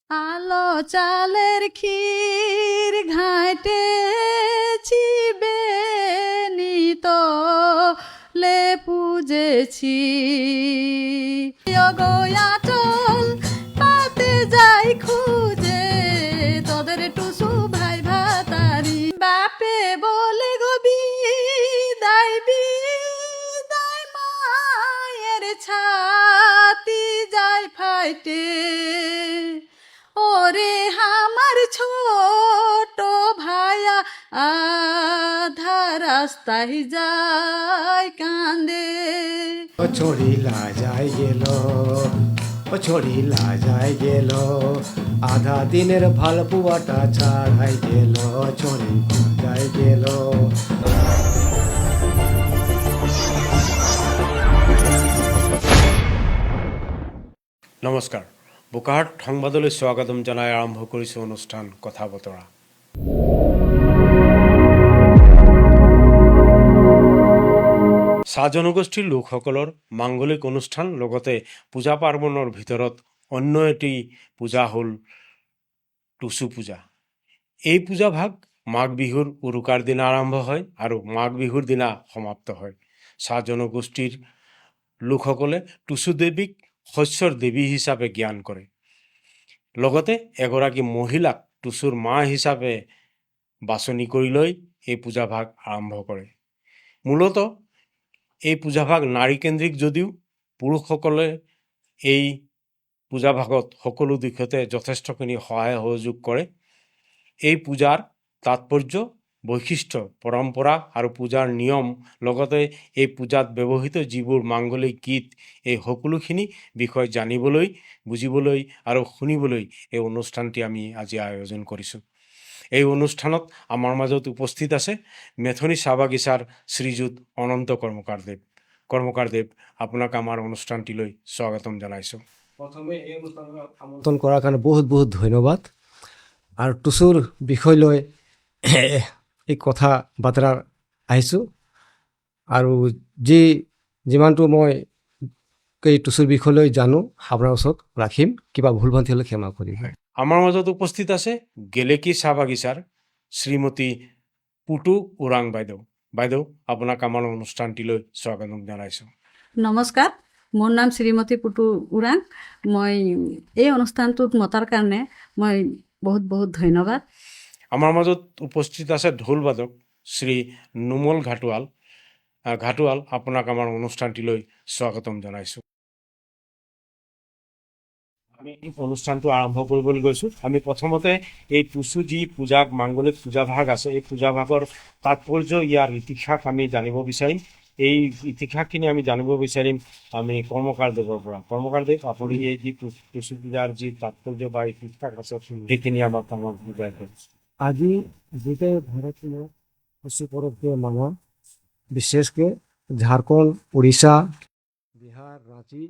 আলো চালের ক্ষীর ঘাটেছি বেনিত লে পুজেছি অগয়াচল পাতে যাই খুঁজে তোদের টুসু ভাই ভাতারি বাপে বলে গবি দাই মায়ের ছাতি যায় ফাইটে ওরে আমার ছোট ভাইয়া আধা রাস্তায় যায় কান্দে ও ছড়িলা যায় গেল ও ছড়িলা যায় গেল আধা দিনের ভাল পুয়াটা ছাড়াই গেল ছড়িলা যায় গেল। নমস্কাৰ, বোকাহাট সংবাদলৈ স্বাগতম জনাই আৰম্ভ কৰিছোঁ অনুষ্ঠান কথা বতৰা। চাহ জনগোষ্ঠীৰ লোকসকলৰ মাংগলিক অনুষ্ঠান লগতে পূজা পাৰ্বণৰ ভিতৰত অন্য এটি পূজা হ'ল টুচু পূজা। এই পূজাভাগ মাঘ বিহুৰ উৰুকাৰ দিনা আৰম্ভ হয় আৰু মাঘ বিহুৰ দিনা সমাপ্ত হয়। চাহ জনগোষ্ঠীৰ লোকসকলে টুচু দেৱীক শস্যৰ দেৱী হিচাপে জ্ঞান কৰে। লগতে এগৰাকী মহিলাক টুচুৰ মা হিচাপে বাছনি কৰি লৈ এই পূজাভাগ আৰম্ভ কৰে। মূলতঃ এই পূজাভাগ নাৰীকেন্দ্ৰিক যদিও পুৰুষসকলে এই পূজাভাগত সকলো দিশতে যথেষ্টখিনি সহায় সহযোগ কৰে। এই পূজাৰ তাৎপৰ্য, বৈশিষ্ট্য, পৰম্পৰা আৰু পূজাৰ নিয়ম লগতে এই পূজাত ব্যৱহৃত যিবোৰ মাংগলিক গীত, এই সকলোখিনি বিষয় জানিবলৈ, বুজিবলৈ আৰু শুনিবলৈ এই অনুষ্ঠানটি আমি আজি আয়োজন কৰিছোঁ। এই অনুষ্ঠানত আমাৰ মাজত উপস্থিত আছে মেথনি চাহ বাগিচাৰ শ্ৰীযুত অনন্ত কৰ্মকাৰদেৱ। আপোনাক আমাৰ অনুষ্ঠানটিলৈ স্বাগতম জনাইছোঁ। প্ৰথমে এই অনুষ্ঠানক আমন্ত্ৰণ কৰাৰ কাৰণে বহুত বহুত ধন্যবাদ। আৰু টুচুৰ বিষয় লৈ এই কথা বাতৰা আহিছোঁ আৰু যিমানটো মই এই টুচুৰ বিষয় লৈ জানো আপোনাৰ ওচৰত ৰাখিম, কিবা ভুল ভ্ৰান্তি হ'লে ক্ষমা কৰিম। আমাৰ মাজত উপস্থিত আছে গেলেকী চাহ বাগিচাৰ শ্ৰীমতী পুটু ওৰাং বাইদেউ, আপোনাক আমাৰ অনুষ্ঠানটিলৈ স্বাগতম জনাইছোঁ। নমস্কাৰ, মোৰ নাম শ্ৰীমতী পুটু ওৰাং। মই এই অনুষ্ঠানটোত মতাৰ কাৰণে মই বহুত বহুত ধন্যবাদ। আমাৰ মাজত উপস্থিত আছে ঢোল বাদক শ্ৰী নুমল ঘাটোৱাল, আপোনাক আমাৰ অনুষ্ঠানটিলৈ স্বাগতম জনাইছোঁ। আমি অনুষ্ঠানটো আৰম্ভ কৰিবলৈ গৈছোঁ। আমি প্ৰথমতে এই টুচু যি মাংগলিক পূজাভাগ আছে, এই পূজাভাগৰ তাৎপৰ্য, ইয়াৰ ইতিহাস আমি জানিব বিচাৰিম। এই ইতিহাসখিনি আমি জানিব বিচাৰিম আমি কৰ্মকাৰদেৱৰ পৰা। কৰ্মকাৰদেৱ, আপুনি এই যি টুচু পূজাৰ যি তাৎপৰ্য বা ইতিহাস আছে সেইখিনি আমাক বুজাই দিয়ক। আজি গোটেই ভাৰতীয় টুচু পৰৱকে মানা, বিশেষকৈ ঝাৰখণ্ড, উৰিষ্যা, বিহাৰ, ৰাঁচী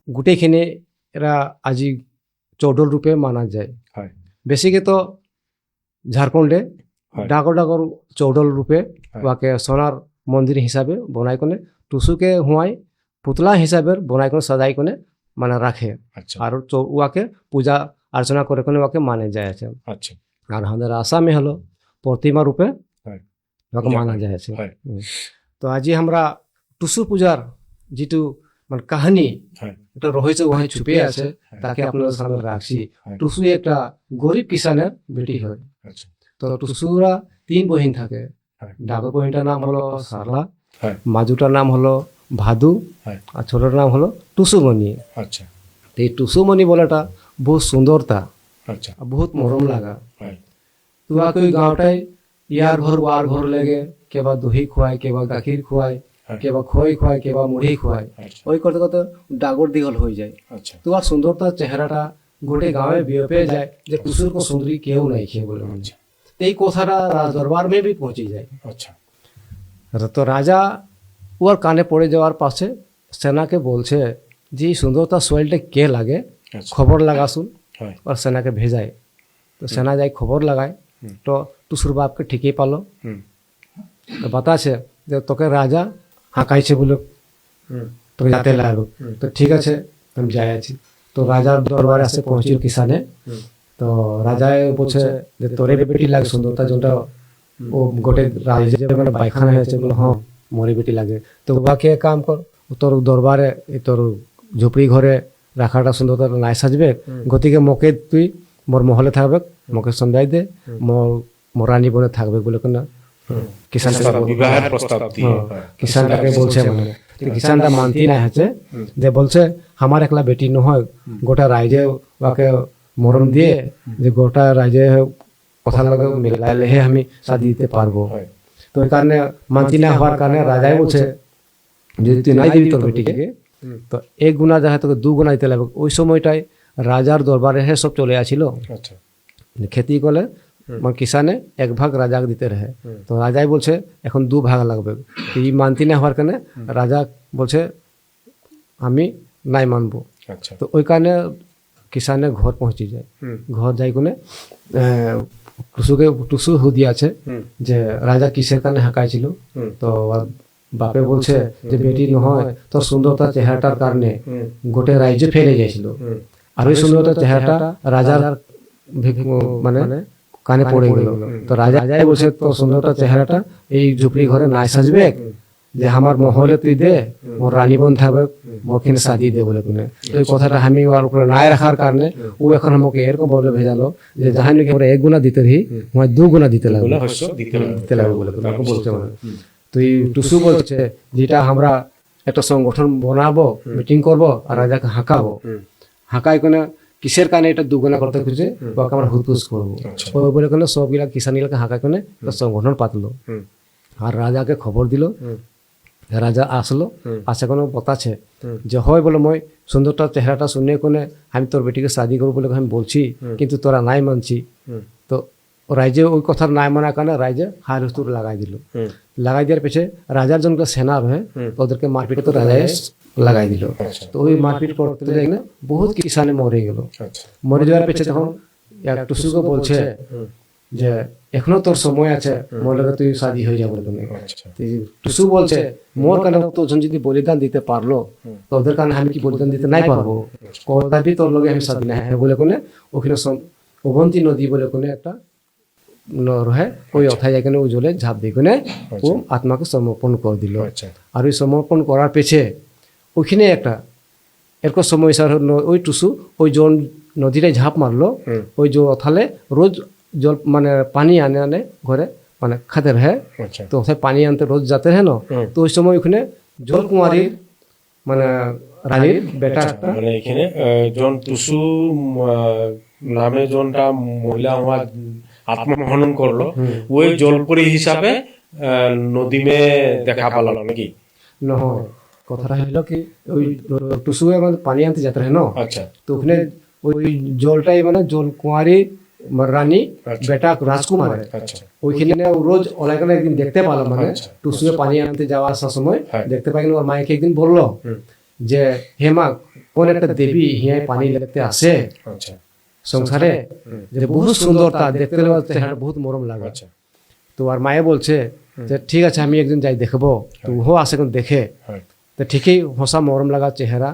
গোটেইখিনি এরা আজি চৌডল রূপে মানা যায়। হয়, বেছিকে তো ঝাৰখণ্ডে ডাঙৰ ডাঙৰ চৌডল ৰূপে ওয়াকে সোনার মন্দির হিসাবে বনাই কোনে টুচুকে হুয়াই পুতলা হিসাবে বনাই কোনে সজাই কোনে মানে রাখে। আর ওয়াকে পূজা अर्चना করে কোনে ওয়াকে মানে যায় আছে। আচ্ছা, আর আমাদের আসামে হলো প্রতিমা রূপে ওয়াকে মানা যায় আছে। তো আজি আমরা টুসু পূজার যেটু মানে কাহিনী এটা রয়েছে ওখানে ছুপে আছে, তাকে আপনাদের সামনে রাখছি। টুসু একটা গরিব কিষানের বেটি হয়। তো টুসুরা 3 বহিন থাকে। ডাবর বহিনটার নাম হলো সারলা, মাজুটার নাম হলো ভাদু, আর ছোটটার নাম হলো টুসুমণি। আচ্ছা, তো এই টুসুমণি বলাটা বহুত সুন্দরতা, বহুত মরম লাগা। তো ওই গাঁওটাই ইয়ার ঘর ওয়ার ঘর লেগে কেবা দহি খুয়ায়, কেবা গাখির খুয়ায়, কেবা খই খুয়ায়, কেবা মুড়ি খুয়ায়। ওই করতে করতে ডাগর দিগল হয়ে যায়। তো আর সুন্দরতা চেহারাটা গোটে গাঁৱে বিয়পে যায় যে টুসুর को सुंदरी কেউ নাই খেয়ে বলে। এই কথাটা রাজ দরবার में भी पहुंची যায়। তো রাজা ওর কানে পড়ে যাওয়ার পাশে সেনাকে বলছে যে সুন্দরতা সোয়েলটা কে লাগে, খবর লাগাসুন। और सेना के भेजाए। तो सेना जाए खबर लगाए तो टुसुर बाप के ठीक ही पालो। तो बता छे যে তোকে রাজা হাঁকাইছে বলে তোকে যাতে লাগলো। তো ঠিক আছে আমি যাই আছি। তো রাজার দরবারে আসে পৌঁছিল কিষানে। তো রাজায় বলছে যে তোরে বেটি লাগে সুন্দরতা যোনটা ও গোটে রাজ্যে মানে পায়খানা হয়েছে, বলে হ্যাঁ মোরে বেটি লাগে। তো বাকি এক কাম কর, তোর দরবারে তোর ঝুপড়ি ঘরে রাখাটা সুন্দরতা নাই সাজবে, গতিকে মোকে তুই মোর মহলে থাকবে, মোকে সন্ধ্যায় দে, মোর রানী বনে থাকবে বলে কিনা কিষান বিবাহের প্রস্তাব দিয়ে কিষানটাকে বলছে। মানে কিষানটা মানতি না হচ্ছে, যে বলছে আমার একলা বেটি নহয়, গোটা রাইজে ওকে মরম দিয়ে যে গোটা রাইজে কথা লাগে মিলাইলেহে আমি শাদি দিতে পারবো। তো এই কারণে মানতি না হওয়ার কারণে রাজাই বলছে যদি তুই নাই দিবি তোর বেটিকে, তো এক গুণা দেখা তোকে দু গুণা দিতে লাগবে। ওই সময়টায় রাজার দরবারে সব চলে আসছিল, আচ্ছা খেতি করলে মানে কিষানে এক ভাগ রাজাকে দিতে রহে। তো রাজাই বলছে এখন দু ভাগ লাগবে। তো এই মানতি না হওয়ার কারণে রাজা বলছে আমি নাই মানবো। আচ্ছা তো ওই কারণে কিষানে ঘর পৌঁছে যায়। ঘর যাই কোনে টুসু হুদি আছে যে রাজা কিসের কারণে হাঁকাইছিল। তো বাপে বলছে যে বেটি নহয় তোর সুন্দরতা চেহারাটার কারণে গোটে রাজ্য ফেলে গেছিল, আর ওই সুন্দরতা চেহারাটা রাজার মানে কানে পড়ে গেল। তো রাজাই বলছে তোর সুন্দরতা চেহারাটা এই ঝুপড়ি ঘরে নাই সাজবে, যে আমার মহলে তুই দে, মোর রানী বোন থাকবে, মোরখানে শাদি দে বলে কোনে। ওই কথাটা আমি ওর উপরে নাই রাখার কারণে ও এখন আমাকে এরকম বলে ভেজালো যে যাহাই নাকি আমরা এক গুণা দিতে রহি আমার দু গুণা দিতে লাগবে দিতে লাগবে বলে বলছে। মানে তুই টুসু বলছে যেটা আমরা একটা সংগঠন বানাবো, মিটিং করব আর রাজাকে হাঁকাবো, হাঁকাই কোনে কিসের কারণে এটা দুগুণা করতে খুঁজে ওকে আমরা হুতপুস করবো ওই বলে কোনে সবগুলা কিষানিগুলাকে হাঁকাই কোনে একটা সংগঠন পাতলো। আর রাজাকে খবর দিল, রাজা আসলো, আসে কোনো বতাছে যে হয় বলে মই সুন্দরটা চেহারাটা শুনে কোনে আমি তোর বেটিকে শাদি করবো বলে আমি বলছি, কিন্তু তোরা নাই মানছি। তো রাইজে ওই কথার নাই মানার কারণে রাইজে হার হুস্তুর লাগাই দিল। লাগাই দেওয়ার পেছে রাজার জনকে সেনা রহে ওদেরকে মারপিটে তো রাজায় লাগাই দিল। তো ওই মারপিট করতে যাই না বহুত কিষানে মরে গেল। মরে যাওয়ার পেছে তখন এক টুসুকে বলছে যে এখনো তোর সময় আছে, মোর লগে তুই শাদি হয়ে যাবো। টুসু বলছে মোর কারণে তোজন যদি বলিদান দিতে পারলো তো ওদের কারণে আমি কি বলিদান দিতে নাই পারবো, কদাপি তোর লগে আমি শাদি না বলে কোনে ওখানে অবন্তী নদী বলে কোনে একটা রহে ওই অথায় এখানে ও জলে ঝাঁপ দিয়ে কোনে ও আত্মাকে সমর্পণ করে দিল। আর ওই সমর্পণ করার পেছে ওইখানে একটা এরকম সময় ওই টুসু ওই জল নদীটায় ঝাঁপ মারলো, ওই যে অথালে রোজ জল মানে পানি আনে আনে ঘরে মানে খাতে রহে। তো ওখানে পানি আনতে রোজ যাতে রহে না। তো ওই সময় ওখানে জল কুমারীর মানে রানীর বেটা মানে এখানে জন টুসু নামে জনটা মহিলা আমার আত্মহনন করলো ওই জলপরি হিসাবে নদী মে দেখা পালো নাকি? নহয়, কথাটা হইল কি ওই টুসুয়ে মানে পানি আনতে যেতে রহে না। আচ্ছা তো ওখানে ওই জলটাই মানে জল কুমারী রানী বেটা রাজকুমার ওইখানে রোজ অনেকখানে একদিন দেখতে পারলাম মানে টুসুয়ে পানি আনতে যাওয়া আসার সময় দেখতে পাই ওর মায়েকে একদিন বললো যে হে মা কোন একটা দেবী হিয়ায় পানি লেতে আসে সংসারে, যে বহুত সুন্দর তা দেখতে চেহারা বহুত মরম লাগে। তো আর মায়ে বলছে যে ঠিক আছে আমি একদিন যাই দেখবো। তো ও আসে দেখে তো ঠিকই হসা মরম লাগা চেহারা।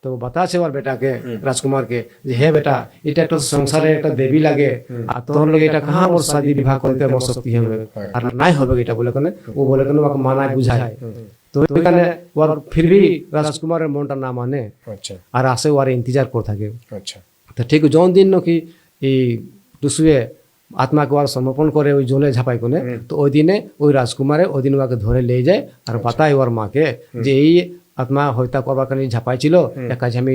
তো বাতাছে ওর বেটাকে রাজকুমারকে যে হে বেটা এটা একটা সংসারে একটা দেবী লাগে আর তোর লগে এটা কাহা মোর শাদি বিবাহ করতে মোর শক্তি হবে আর নাই হবে এটা বলে কেন ও বলে কেন ওকে মানায় বুঝায়। তো ওইখানে ওর ফির ভি রাজকুমারের মনটা না মানে আর আসে ওর ইন্তজার করে থাকে। তো ঠিক যখন দিন নাকি এই টুসুয়ে আত্মাকে ওর সমর্পণ করে ওই জলে ঝাঁপাই কোনে, তো ওই দিনে ওই রাজকুমারে ওই দিন ওকে ধরে নিয়ে যায় আর বাতায় ওর মাকে যে এই আত্মা হত্যা করবার কারণে ঝাঁপাইছিল এক কাজ আমি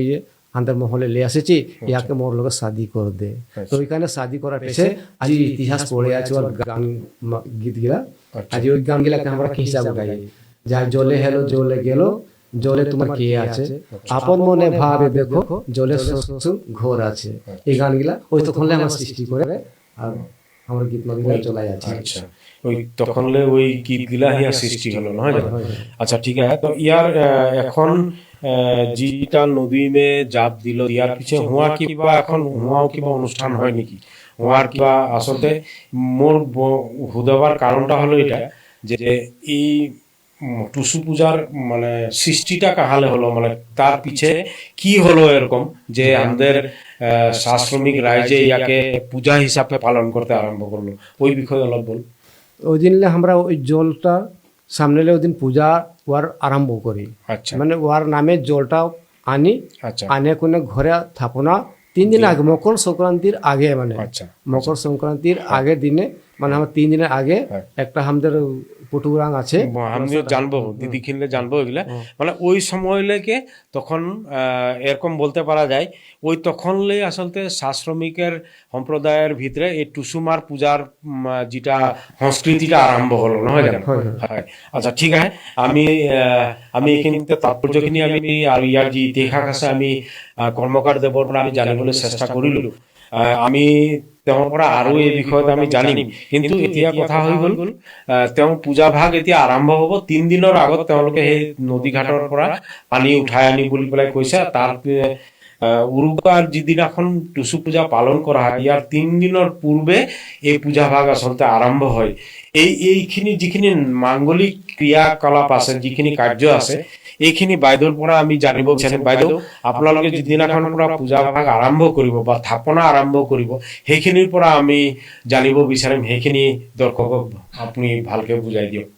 আন্তর মহলে লে আসেছি ইয়াকে মোর লোক শাদি করে দে। তো ওইখানে শাদি করার পেছে আজ ইতিহাস পড়ে আছে ওর গান গীত গিলা। আজ ওই গান গিলাকে আমরা কি হিসাবে গাই যা জলে হেলো জলে গেল জলে তোমার কে আছে আপন মনে ভাবে দেখো জলে ঘোর আছে। এই গানগুলা ওই তখন আমরা সৃষ্টি করে আর আমার গীত মাগুলা চলাই আছে। আচ্ছা ওই তখন ওই গীতগুলা হিয়া সৃষ্টি হলো না? আচ্ছা ঠিক আছে। তো ইয়ার এখন যেটা নদী মে জাপ দিল ইয়ার পিছে হুয়া কিবা এখন হুয়াও কিবা অনুষ্ঠান হয় নাকি? হুয়ার কিবা আসলে মোর হুদাবার কারণটা হলো এটা যে এই টুসু পূজার মানে সৃষ্টিটা কাহালে হলো, মানে তার পিছে কি হলো এরকম যে আমাদের শ্রমিক রাইজে ইয়াকে পূজা হিসাবে পালন করতে আরম্ভ করলো, ওই বিষয়ে অলপ বল। ওই দিনলে আমরা ওই জলটা সামনে ওই দিন পূজা ওয়ার আরম্ভ করি। আচ্ছা মানে ওয়ার নামে জলটা আনি, আচ্ছা আনে কোনে ঘরে থাপনা 3 দিন আগে, মকর সংক্রান্তির আগে, মানে আচ্ছা মকর সংক্রান্তির আগের দিনে, মানে আমার 3 দিনের আগে হ্যাঁ। একটা আমাদের পুটুরাং আছে, আমিও জানবো, দিদি কিনলে জানবো এগুলা। মানে ওই সময় লেগে তখন এরকম বলতে পারা যায়, ওই তখন লে আসলে শ্রমিকের সম্প্রদায়ের ভিতরে এই টুসুমার পূজার যেটা সংস্কৃতিটা আরম্ভ হলো, নহয় জানো? হয়। আচ্ছা ঠিক আছে, আমি এইখিনিতে তাৎপর্যখিনি আমি আর ইয়ার যে ইতিহাস আছে আমি কর্মকাৰ দেৱৰ পৰা আমি জানিবলৈ চেষ্টা কৰিলো। আমি তেওঁৰ পৰা আৰু এই বিষয়ত আমি জানিম, কিন্তু এতিয়া কথা হৈ গ'ল তেওঁ পূজা ভাগ এতিয়া আৰম্ভ হ'ব। 3 দিনৰ আগত তেওঁলোকে সেই নদী ঘাটৰ পৰা পানী উঠাই আনি বুলি পেলাই কৈছে। তাৰ উৰুকাৰ যিদিনাখন টুসু পূজা পালন কৰা হয়, ইয়াৰ 3 দিনৰ পূৰ্বে এই পূজা ভাগ আচলতে আৰম্ভ হয়। এইখিনি যিখিনি মাংগলিক ক্ৰিয়াকলাপ আছে, যিখিনি কাৰ্য আছে, এইখিনি বাইদেউৰ পৰা আমি জানিব বিচাৰিম। বাইদেউ, আপোনালোকে যিদিনাখনৰ পৰা পূজা ভাগ আৰম্ভ কৰিব বা থাপনা আৰম্ভ কৰিব, সেইখিনিৰ পৰা আমি জানিব বিচাৰিম। সেইখিনি দৰ্শকক আপুনি ভালকে বুজাই দিয়ক।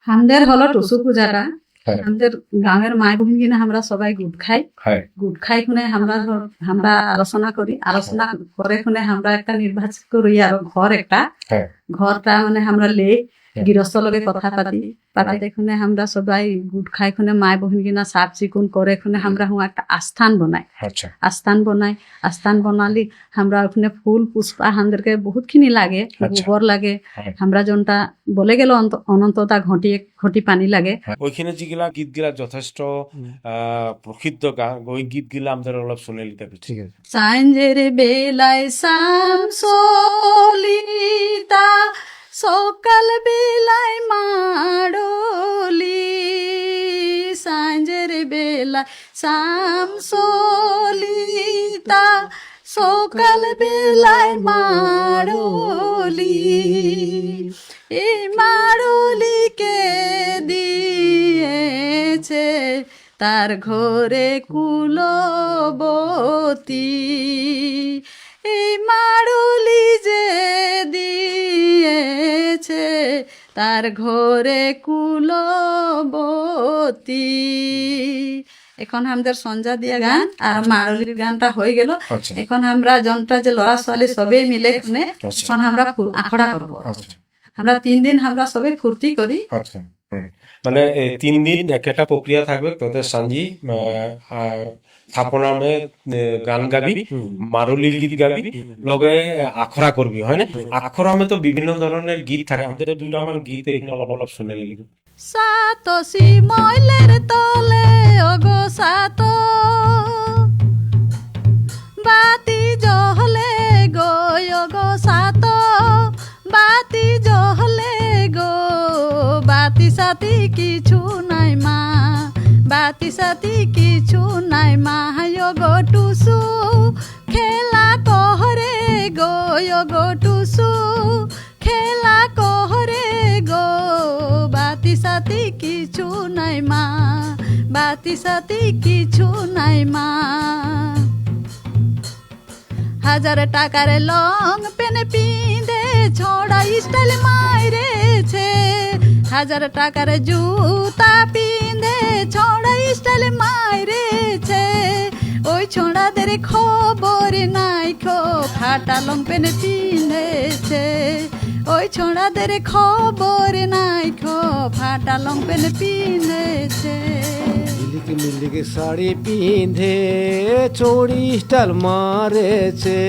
আমাদের হলো টুসু পূজাটা, হ্যাঁ। আমাদের গ্রামের মায় বোন কিনা আমরা সবাই গুড় খাই। হয় গুড় খাই খুনে আমরা আলোচনা করি, আলোচনা করে খুনে আমরা একটা নির্বাচন করি আর ঘর একটা হ্যাঁ ঘরটা মানে আমরা লে গৃহস্থ লগে কথা পাতি খুনে আমরা সবাই গুড় খাই খুনে মায় বহিন কিনা সাফ চিকুন করে খুনে আমরা একটা আস্থান বনাই। আচ্ছা আস্থান বনালি আমরা ওখানে ফুল পুষ্পা আমাদেরকে বহুত খিনি লাগে, আচ্ছা। গোবর লাগে, হ্যাঁ। আমরা যনটা বলে গেল অনন্ততা ঘটি পানি লাগে। ওইখানে যেগুলা গীত গিলা যথেষ্ট প্রসিদ্ধ গান, ওই গীত গিলা আমাদের অলপ শুনে নিতে হবে। ঠিক আছে। সাঞ্জের বেলায় শামসলিতা, সকাল বেলায় মাড়লি, সাঞ্জের বেলায় শামসলিতা, সকাল বেলায় মাড়লি, এই মাড়লিকে দিয়েছে তার ঘরে কুলবতী, এই মাড়ুলি যে দিয়েছে তার ঘরে কুলবতী। এখন আমাদের সঞ্জা দিয়া গান আর মাড়ুলির গানটা হয়ে গেল। আচ্ছা। এখন আমরা যন্ত্রা যে লড়া ছোৱালী সবে মিলে এখানে আচ্ছা। এখন আমরা আখড়া করবো। আচ্ছা আমরা 3 দিন আমরা সবে ফুর্তি করি। আচ্ছা মানে 3 দিন একটা প্রক্রিয়া থাকবে, তোদের সাঞ্জি স্থাপনা মে গান গাবি, মারুলির গীত গাবি, লগে আখড়া করবি, হয় না? আখড়া মে তো বিভিন্ন ধরনের গীত থাকে, আমাদের 2টা মান গীত এখানে অলপ শুনে নিলি। সাতসি মইলের তলে ওগো সাত, বাতি জহলে গো ওগো সাত, বাতি জহলে গো, বাতি সাথী কিছু নাই মা, বাতি সাথী কিছু নাই মা, গো টুসু খেলা কহরে গো গো টুসু খেলা কহরে গো, বাতি সাথী কিছু নাই মা, বাতি সাথী কিছু নাই মা। 1000 টাকার লং পেন পিঁধে ছড়া স্টাইল মাইরেছে, 1000 টাকার জুতা পিঁধে ছড়া স্টাইল মাইরেছে, ওই ছোড়াদের খবর নাই খো ফাটা লং পেন পিঁধেছে, ওই ছোড়াদের খবর নাই খো ফাটা লং পেন পিঁধেছে। ঝিলিক মিলিক শাড়ি পিঁধে চড়ি স্টাইল মারেছে,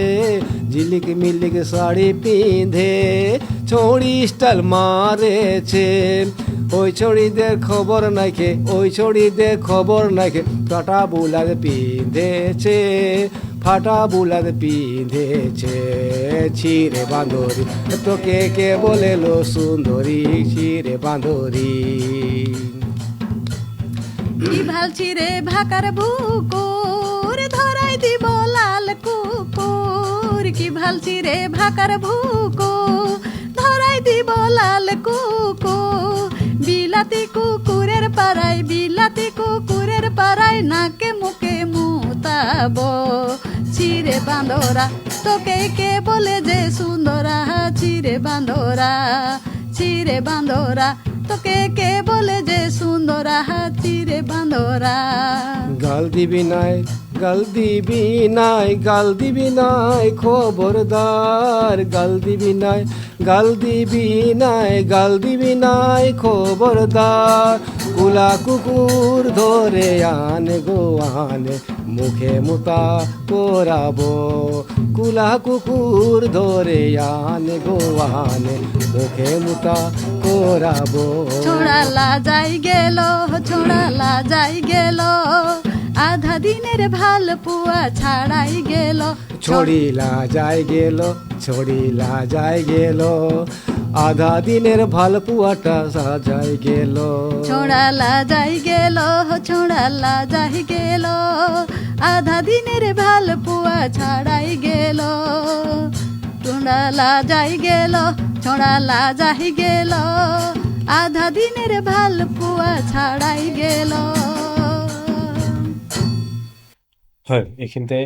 ঝিলিক মিলিক শাড়ি পিঁধে চড়ি স্টাইল মারেছে, ওই ছড়িদের খবর নাইকে, ওই ছড়িদের খবর নাইকে, ফাটা বুলাদ পিঁধেছে, ফাটা বুলাদ পিঁধেছে, ছিরে বাঁধরি তোকে কে বলে লো সুন্দরী, ছিরে বাঁধরি। কি ভালছি রে ভাকার বুকুর, ধরাই দিব লাল কুকুর, কি ভালছি রে ভাকার বুকুর, ধরাই দিব লাল কুকুর, বিলাতি কুকুরের পাড়ায় নাকে মুখে মুতাব। চিরে বান্দরা তোকে কে বলে যে সুন্দরা, চিরে বান্দরা তোকে কে বলে যে সুন্দরা, চিরে বান্দরা। গাল দিবি নাই খবরদার, গাল দিবি নাই খবরদার। কুলা কুকুর ধরে আনে গো আনে, মুখে মুতা করাবো। কুলা কুকুর ধরে আনে গো আনে, মুখে মুতা করাবো। ছোড়ালা যাই গেল আধা দিনের ভাল পুয়া ছাড়াই গেল। ছড়িলা যাই গেল আধা দিনের ভাল পুয়াটা সাজাই গেল। ছোড়ালা যাই গেল আধা দিনের ভাল পুয়া ছাড়াই গেল। ছোড়ালা যাই গেল আধা দিনের ভাল পুয়া ছাড়াই গেল। হয়, এইখিনিতে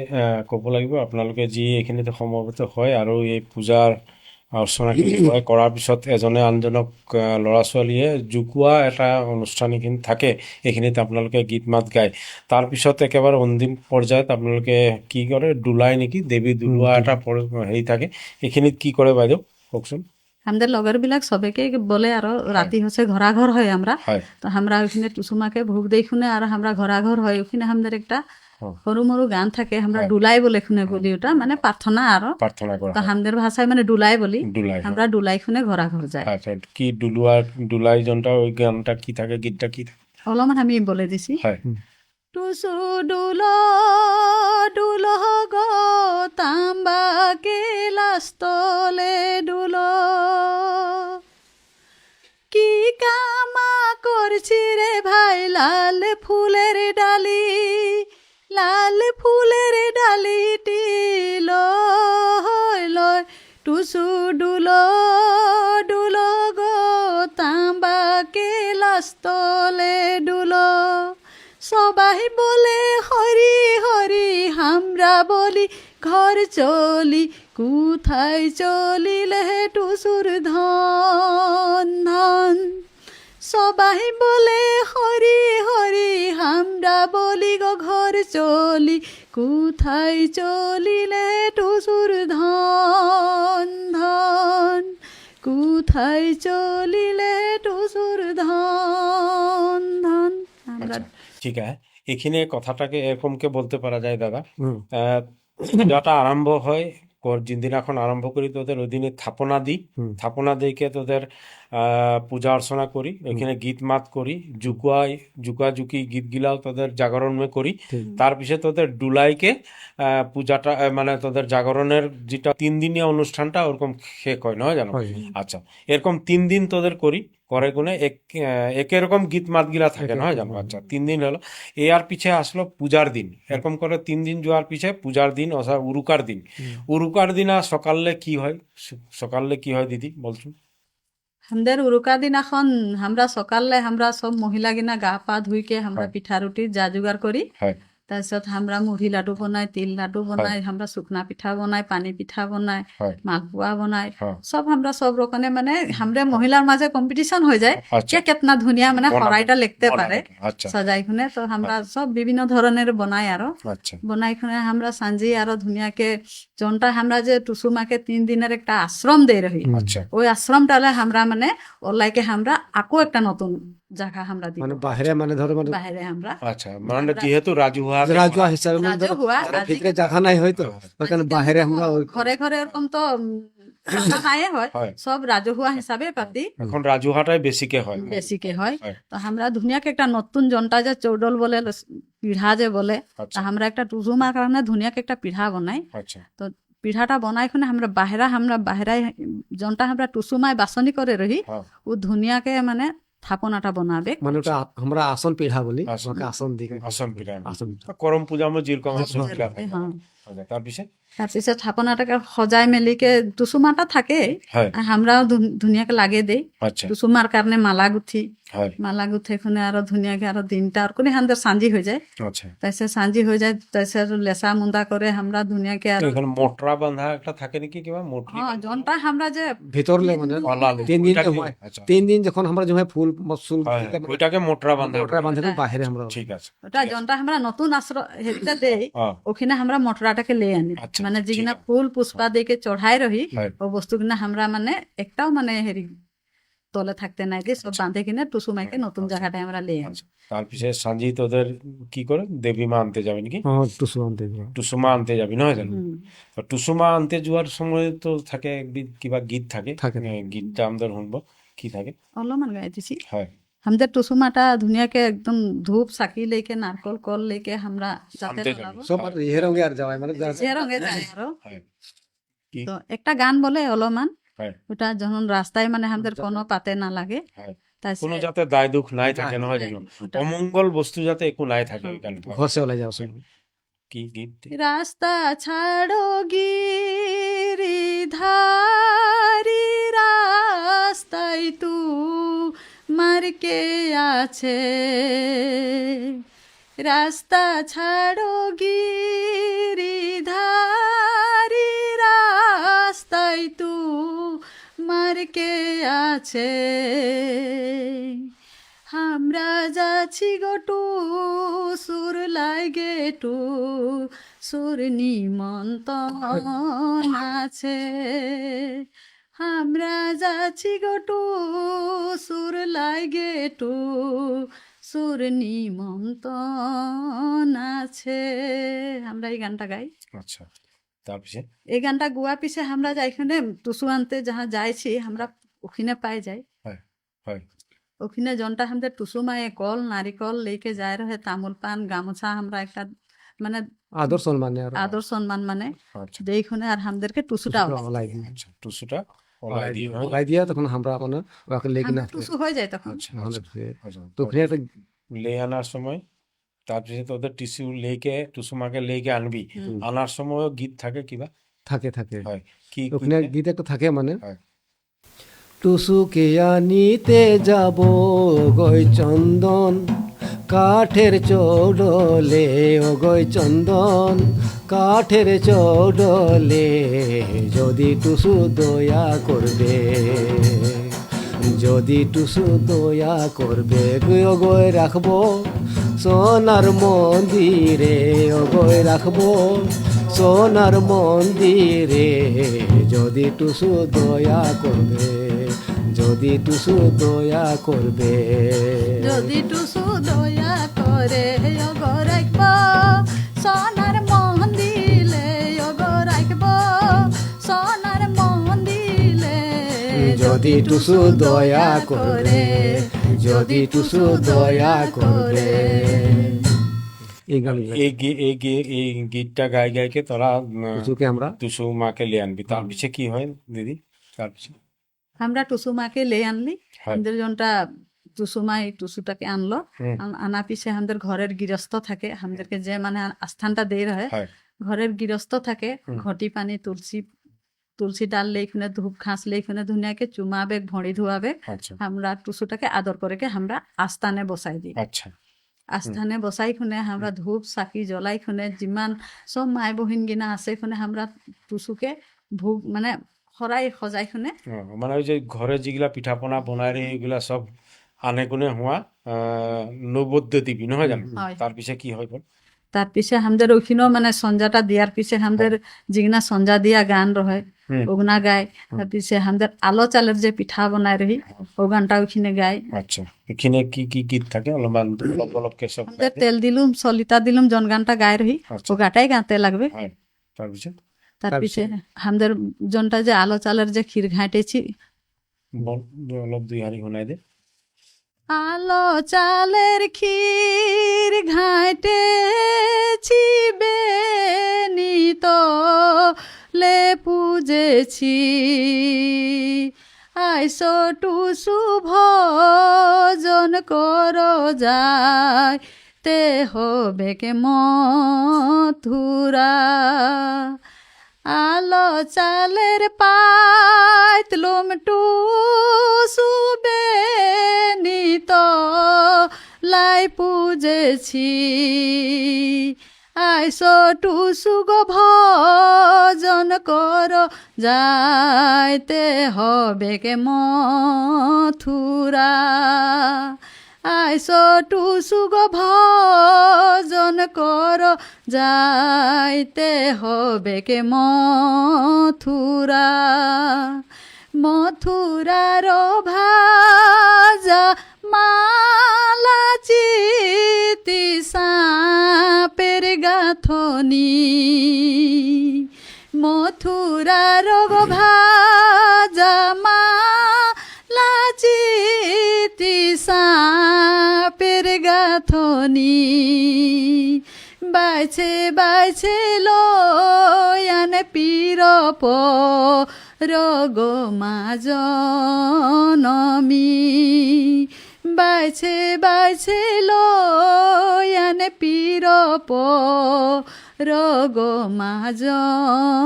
ক'ব লাগিব আপোনালোকে যি এইখিনিতে সমবেত হয় আৰু এই পূজাৰ অৰ্চনাখিনি কৰাৰ পিছত এজনে আনজনক ল'ৰা ছোৱালীয়ে জোকোৱা এটা অনুষ্ঠান এইখিনি থাকে, এইখিনিত আপোনালোকে গীত মাত গায়। তাৰপিছত একেবাৰে অন্তিম পৰ্যায়ত আপোনালোকে কি কৰে, ডুলাই নেকি, দেৱী ডুলোৱা এটা হেৰি থাকে, এইখিনিত কি কৰে বাইদেউ কওকচোন। আমাদের লগর বিলাক সবেকে বলে আর রাতি হচ্ছে ঘোরাঘর হয় আমরা, হয় তো আমরা ওইখানে টুসুমাকে ভোগ দেই শুনে আর আমরা ঘোরাঘর হয় ওইখানে আমাদের একটা সরু মরু গান থাকে, আমরা ডুলাই বলে শুনে বলি, ওটা মানে প্রার্থনা আর প্ৰাৰ্থনা কৰা তো আমাদের ভাষায় মানে ডুলাই বলি, ডুলাই। আমরা ডুলাই শুনে ঘোরাঘর যায়। আচ্ছা, কি ডুলাই যন্ত্র, ওই গানটা কি থাকে, গীতটা কি থাকে? অলপমান আমি বলে দিছি। হয়। টুসু ডুলো গো তাম্বা কেলাস্তলে ডুলো, কি কামা করছি রে ভাই লাল ফুলের ডালিটি লয় লয়। টুসু ডুলো গো তাম্বা কেলাস্তলে ডুলো। সবাই বলে হরি হরি, আমরা বলি ঘর চলি, কোথায় চলিলে টুসুর ধন ধন। সবাই বলে হরি হরি, আমরা বলি গো ঘর চলি, কোথায় চলিলে টুসুর ধন ধন, কোথায় চলিলে টুসুর ধন ধন। আমরা ঠিক আছে, এখানে কথাটাকে এরকমকে বলতে পারা যায় দাদা, পূজাটা আরম্ভ হয় যিদিনাখন আরম্ভ করি তোদের ওই দিনে থাপনা দিকে তোদের পূজা অর্চনা করি, ওইখানে গীত মাত করি, জুকি গীতগিলাও তোদের জাগরণে করি। তার পিছে তোদের ডুলাইকে পূজাটা মানে তোদের জাগরণের যেটা 3 দিনীয় অনুষ্ঠানটা ওরকম শেষ হয়, নয় জানো? আচ্ছা, এরকম 3 দিন তোদের করি, করে গুনে এরকম গীত মাত গিলা থাকে, নয় জানো? আচ্ছা, 3 দিন হলো। আর পিছে আসলো পূজার দিন, এরকম করে 3 দিন যাওয়ার পিছে পূজার দিন অর্থাৎ উরুকার দিন। আর সকালে কি হয় দিদি বলছুন? আমাদের উরুকা দিনাখন আমরা সকালে আমরা সব মহিলা গিনা গা পা ধুইকে আমরা পিঠা রুটি যা জোগাড় করি, তাৰপিছত আমরা মুড়ি লাডু বনাই, তিল লাডু বনাই, আমরা শুকনা পিঠা বনাই, পানি পিঠা বনাই, মালপোয়া বনাই, সব আমরা সব রকমের মানে আমরা মহিলার মাঝে কম্পিটিশন হয়ে যায় কে কেতনা ধুনিয়া মানে হরাইটা লিখতে পারে সাজাই খুনে। তো আমরা সব বিভিন্ন ধরনের বনাই আরো বনাই খুনে আমরা সাঞ্জি আরো ধুনিয়াকে জনটা আমরা যে টুসুমাকে 3 দিনের একটা আশ্রম দিয়ে রহি, ওই আশ্রমটালে আমরা মানে ওলাইকে আমরা আকো একটা নতুন জায়গা আমরা দিই, মানে বাইরে মানে ধরো মানে বাইরে আমরা। আচ্ছা, মানে যেহেতু রাজুয়া হিসাবে ভিতরে জায়গা নাই হয়তো ওখানে বাইরে আমরা ঘরে এরকম তো হয়, সব রাজহুয়া হিসাবে পাতি, এখন রাজুহাটাই বেশিকে হয়। তো আমরা ধুনিয়াকে একটা নতুন জনটা যে চৌডল বলে পিঠা যে বলে, আমরা একটা টুসুমার কারণে ধুনিয়াকে একটা পিঠা বনাই। তো পিঠাটা বনাই খুনে আমরা বাহিরাই জনটা আমরা টুসুমায় বাছনি করে রহি, ও ধুনিয়াকে মানে থাপনাটা বনাবে, মানে ওটা আমরা আসন পিঠা বলি, আসন দিকে আসন পিঠা করম পূজা মে যেরকম আসন পিঠা। তাৰপিছত তাৰপিছত থাপনাটাকে সজাই মেলিকে টুচুমাটা থাকে হয় আমরাও ধুনীয়াকে লাগে দেই আচ্ছা টুচুমাৰ কাৰণে মালা গুঠি হয় মালা গুঠি খুনে আৰু ধুনীয়াকে আৰু দিনটা আৰু কোনে সান্দে চাঞ্জি হৈ যায় আচ্ছা তাৰপিছত চাঞ্জি হৈ যায় তাৰপিছত লেচা মুন্দা কৰে আমরা ধুনীয়াকে আৰু এখানে মোটরা বাঁধা একটা থাকে নাকি কিবা মোটরি জনটা আমরা যে ভিতরলে মানে অলালে, 3 দিন ওইটাকে- সময় আচ্ছা। 3 দিন যখন আমরা জমে ফুল মসুল হয়, ওইটাকে মোটরা বাঁধা মোটরা বাঁধে বাহিরে আমরা ঠিক আছে ওটা জনটা আমরা নতুন আশ্রয় হেরিটা দেই অ ওখানে আমরা মটরাটাকে লে আনি আচ্ছা, মানে আচ্ছা, যেগুলা ঠিক আছে। ফুল পুষ্পা দিকে চড়াই রহি হয় ও বস্তু কিনা আমরা মানে একটাও মানে হেরি তলে থাকতে নাই দিয়ে সব বাঁধে কিনে টুসু মাইকে নতুন জায়গাটায় আমরা লে আনি আচ্ছা তারপরে সাঞ্জি তোদের কি করে দেবী মা আনতে যাবে নাকি হ্যাঁ টুসু আনতে যাই। টুসুমা আনতে যাবি নহয় জানো হুম। তো টুসুমা আনতে যাওয়ার সময় তো থাকে একদিন কিবা গীত থাকে থাকে। গীতটা আমাদের শুনবো কি থাকে অলপমান গাই দিছি হয় আমাদের টুসুমাটা ধুনীয়াকে একদম ধূপ চাকি লেকে নারকল কল লেকে আমরা যাতে আনতে যাবে। জ্বলাবো সব আর ইহে রঙে আর যাওয়াই মানে যে রঙে যায় আরো হয় কি তো একটা গান বলে অলপমান হয় ওটা যখন রাস্তায় মানে আমাদের কোনো পাতে না লাগে হয় তাই কোনো যাতে দায় দুঃখ নাই থাকে নহয় জানো ওটা- অমঙ্গল বস্তু যাতে একো নাই থাকে ওইখানে ঘষে ওলাই যাও সব কি গীত রাস্তা ছাড়ো গিরিধারি রাস্তায় তু মারকে আছে রাস্তা ছাড়ো গিরিধারি রাস্তায় তু মারকে আছে আমরা যাচ্ছি গোটু সুর লাগে টু সুর নিমন্ত্রণ আছে আমরা যাচ্ছি গোটু সুর লাগে টু সুর নিমন্ত্রণ আছে আমরা এই গানটা গাই আচ্ছা তারপরে এই গানটা গোয়া পিছে আমরা যাইখানে টুসু আনতে যাহা যাইছি আমরা ওখানে পাই যাই হয় হয় ওখানে জনটা আমাদের টুসু মায়ে কল নারিকল লেকে যায় রহে তামোল পান গামোছা আমরা একটা মানে আদর সম্মানে আর আদর সম্মান মানে আচ্ছা দেখুনে আর আমাদেরকে টুসুটা ওলাই দিই আচ্ছা টুসুটা ওলাই দিয়ে হয় ওলাই দিয়া তখন আমরা মানে ওকে লেগে না টুসু হয়ে যায় তখন আচ্ছা আমাদের আচ্ছা তো ওখানে একটা লে আনার সময় তারপরে তোদের টিস্যু লেকে টুসুমাকে লেকে আনবি আনার সময়ও গীত থাকে কিবা থাকে থাকে হয় কি ওখানে গীত একটা থাকে মানে হয় টুসুকে আনিতে যাব গই চন্দন কাঠের চৌডলে ও গই চন্দন কাঠের চৌডলে যদি টুসু দয়া করবে যদি টুসু দয়া করবে গই রাখবো সোনার মন্দিরে ও গই রাখবো সোনার মন্দিরে যদি টুসু দয়া করবে যদি টুসু দয়া করবে যদি টুসু দয়া করে অগো রাখব সোনার মন্দিলে অগো রাখব সোনার মন্দিলে যদি টুসু দয়া করে যদি টুসু দয়া করবে এই গান এই গীতটা গাই গাইকে তোরা টুসুকে আমরা টুসু মাকে লিয়ে আনবি তার পিছে কি হয় দিদি তার পিছে আমরা টুসু মাকে লে আনলি হয়। আমাদের জনটা টুসু মা এই টুসুটাকে আনলো হুম। আনা পিছে আমাদের ঘরের গৃহস্থ থাকে আমাদেরকে যে মানে আস্থানটা দিয়ে রহে হয় ঘরের গৃহস্থ থাকে ঘটি পানি তুলসী তুলসী ডাল লেইখনে ধূপ খাঁস লেইখনে ধুনীয়াকে চুমাবে ভৰি ধোয়াবে আচ্ছা আমরা টুসুটাকে আদর করে আমরা আস্থানে বসাই দিই আচ্ছা আস্থানে বসাই খুনে আমরা ধূপ চাকি জ্বলাই খুনে যিমান সব মাই বহিন গিনা আছে খুনে আমরা টুসুকে ভোগ মানে সৰাই সজাই খুনে মানে ওই যে ঘরে যেগুলা পিঠা পনা বনাই রে এগুলা সব আনে কোনে হওয়া নৈবদ্য দিবি নহয় জানো হয়। তার পিছে কি হয় বল তার পিছে আমাদের ওইখানেও মানে সঞ্জাটা দিয়ার পিছে আমাদের যিগনা সঞ্জা দিয়া গান রহে হুম। ওগনা গায় তার পিছে আমাদের আলো চালের যে পিঠা বনাই রহি ও গানটা ওইখানে গায় আচ্ছা এখানে কি কি গীত থাকে অলপমান অলপ অলপকে সব আমাদের তেল দিলুম সলিতা দিলুম জন গানটা গায় রহি আচ্ছা। ও গাটাই গাতে লাগবে হয় তার পিছে তার পিছে আমাদের জনটা যে আলো চালের যে ক্ষীর ঘাঁটেছি বল অলপ দুই হারি শোনাই দে আলো চালের ক্ষীর ঘাঁটেছি বেনিত লে পুজেছি আইসো টুসু ভজন কর যায় তে হবে কে মথুরা আলো চালের পাইত লোমটু সুবে নিত লাই পুজেছি আইসো টুসু গো ভজন কর যাইতে হবে কে মথুরা আইসো টুসু গো ভজন কর যাইতে হবে কে মথুরা মথুরার ভাজা মালা চিতি সাপের গাথনি মথুরার ভাজা মালা চিতি সাপের গাথনি বাইছে বাইছে লয়ান পীরপ রগ মাজনমি বাইছে বাইছে লয়ান পীরপ রগ মাজনমি।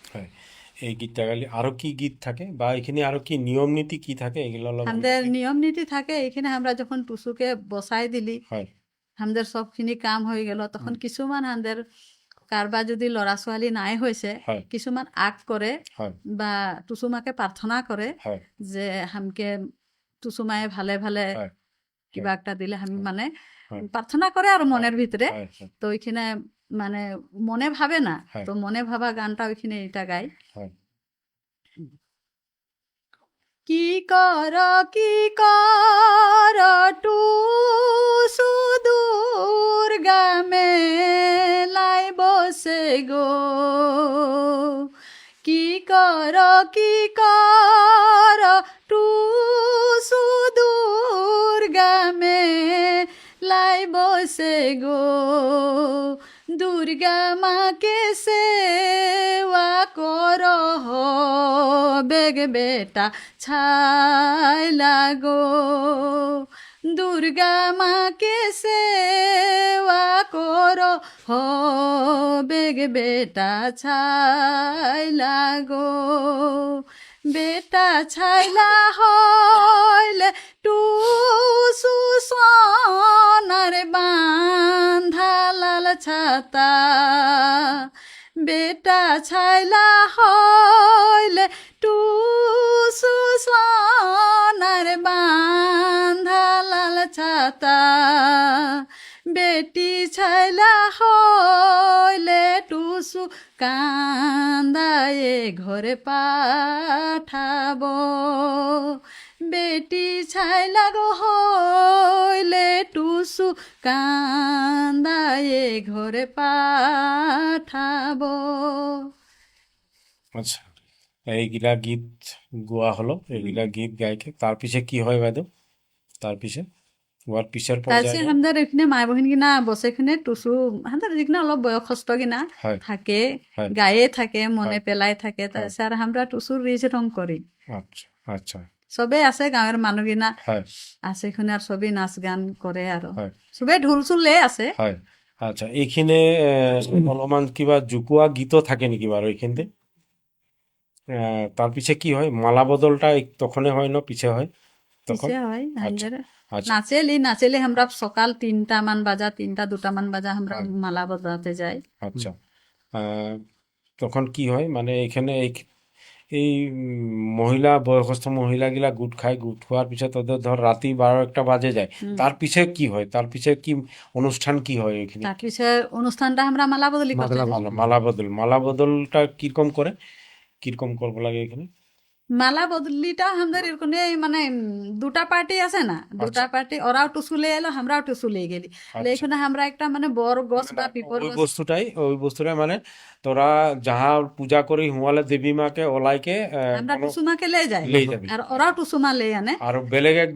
হয়। এই গীতটা গালি আরো কি গীত থাকে বা এখানে আরো কি নিয়ম নীতি কি থাকে এগুলো অলপ আমাদের নিয়ম নীতি থাকে এখানে আমরা যখন টুসুকে বসাই দিলি হয় আমাদের সবখিনি কাম হয়ে গেল তখন কিছুমান আমাদের কারবা যদি ল'ৰা ছোৱালী নাই হৈছে হয় কিছুমান আগ কৰে হয় বা টুসুমাকে প্ৰাৰ্থনা কৰে হয় যে হামকে টুসুমায়ে ভালে ভালে হয় কিবা একটা দিলে আমি মানে হয়। প্ৰাৰ্থনা কৰে আৰু মনের ভিতরে হয় হয় তো ওইখানে মানে মনে ভাবে না হয়। তো মনে ভাবা গানটা ওইখানে এটা গায় হয় কি কর টুসু দুর্গা মেলায় বসে গো কি কর টুসু দুর্গা মেলায় বসে গো দুর্গা মাকে সেবা কর বেগ বেটা ছাই লাগো দুর্গা মাকে সেবা কর বেগ বেটা ছাই লাগো বেটা ছাইলা হইলে টুসু সোনার বান্ধা লাল ছাতা বেটা ছাইলা হইলে টুসু সোনার বান্ধা লাল ছাতা বেটি ছাইলা হইলে টুসু কান্দায়ে ঘরে পাঠাব বেটি ছাইলা গো হইলে টুসু কান্দায়ে ঘরে পাঠাব। আচ্ছা এইগুলা গীত গোয়া হলো এইগুলা গীত গাইকে তার পিছে কি হয় বাইদেউ তার পিছে গোয়ার পিছের তাৰপিছত পর্যায়ে আমাদের এখানে মাই বহিন কিনা বসে কিনে টুসু আমাদের যেখানে অলপ বয়সস্থ কিনা হয় থাকে হয় গায়ে থাকে মনে হয়। পেলাই থাকে তাৰপিছত আর আমরা টুসুর রিজ রং করি আচ্ছা আচ্ছা সবে আছে গাঁয়ের মানুহ কিনা হয় আছে এখানে আর সবই নাচ গান করে আৰু হয় সবে ঢোল চুল লে আছে হয় আচ্ছা এইখানে অলপমান কিবা জুকুয়া গীত থাকে নেকি বাৰু এইখিনিতে তার পিছে কি হয় মালা বদলটা তখনই হয় না পিছে হয় তখন পিছে হয় আচ্ছা আমাদের আচ্ছা নাচেলি আমরা সকাল 3টা মান বাজা 3টা 2টা মান বাজা আমরা হয়। মালা বজাতে যাই আচ্ছা তখন কি হয় মানে এখানে এই মহিলা বয়সস্থ মহিলাগুলা গুট খায় গুট খাওয়ার পিছত ওদের ধর রাতি 12-1টা বাজে যায় তার পিছে কি হয় তার পিছে কি অনুষ্ঠান কি হয় এখানে তাৰপিছত অনুষ্ঠানটা আমরা মালা বদলি করতে যাই। মালা বদলটা কিরকম করে কিরকম করবো লাগে এখানে মালা বদলিটা আমাদের এরকম মানে দুটা পার্টি আছে না দুটা পার্টি ওরাও টুসু লে এলো আমরাও টুসু লে গেলি এখানে আমরা একটা মানে বড় গছ বা পিপর ওই গছ বস্তুটাই মানে তোরা যাহা পূজা করি হুয়ালে দেবী মাকে ওলাইকে আমরা টুসুমাকে লে যাই লেই যাবে আর ওরাও টুসুমা লে আনে আর বেলেগ এক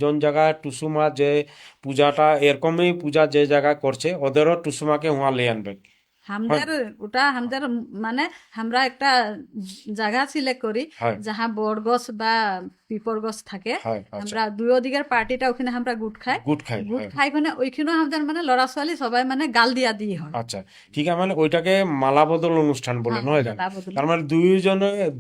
জন জায়গায় টুসুমা যে পূজাটা এরকমই পূজা যে জায়গায় করছে ওদেরও টুসুমাকে হুয়া লে আনবে আমাদের ওটা আমাদের মানে আমরা একটা জায়গা সিলেক্ট করি হয় যাহা বড় গছ বা পিপর গছ থাকে হয় আচ্ছা আমরা দুয়ো দিকের পার্টিটা ওখানে আমরা গুট খাই গুড খাই গুট হয়। খাই মানে ওইখানেও আমাদের মানে ল'ৰা ছোৱালী সবাই মানে গাল দিয়া দিয়ে হয় আচ্ছা ঠিক আছে মানে ওইটাকে মালা বদল অনুষ্ঠান বলে হ্যাঁ, নয় জানো মালা বদল। তার মানে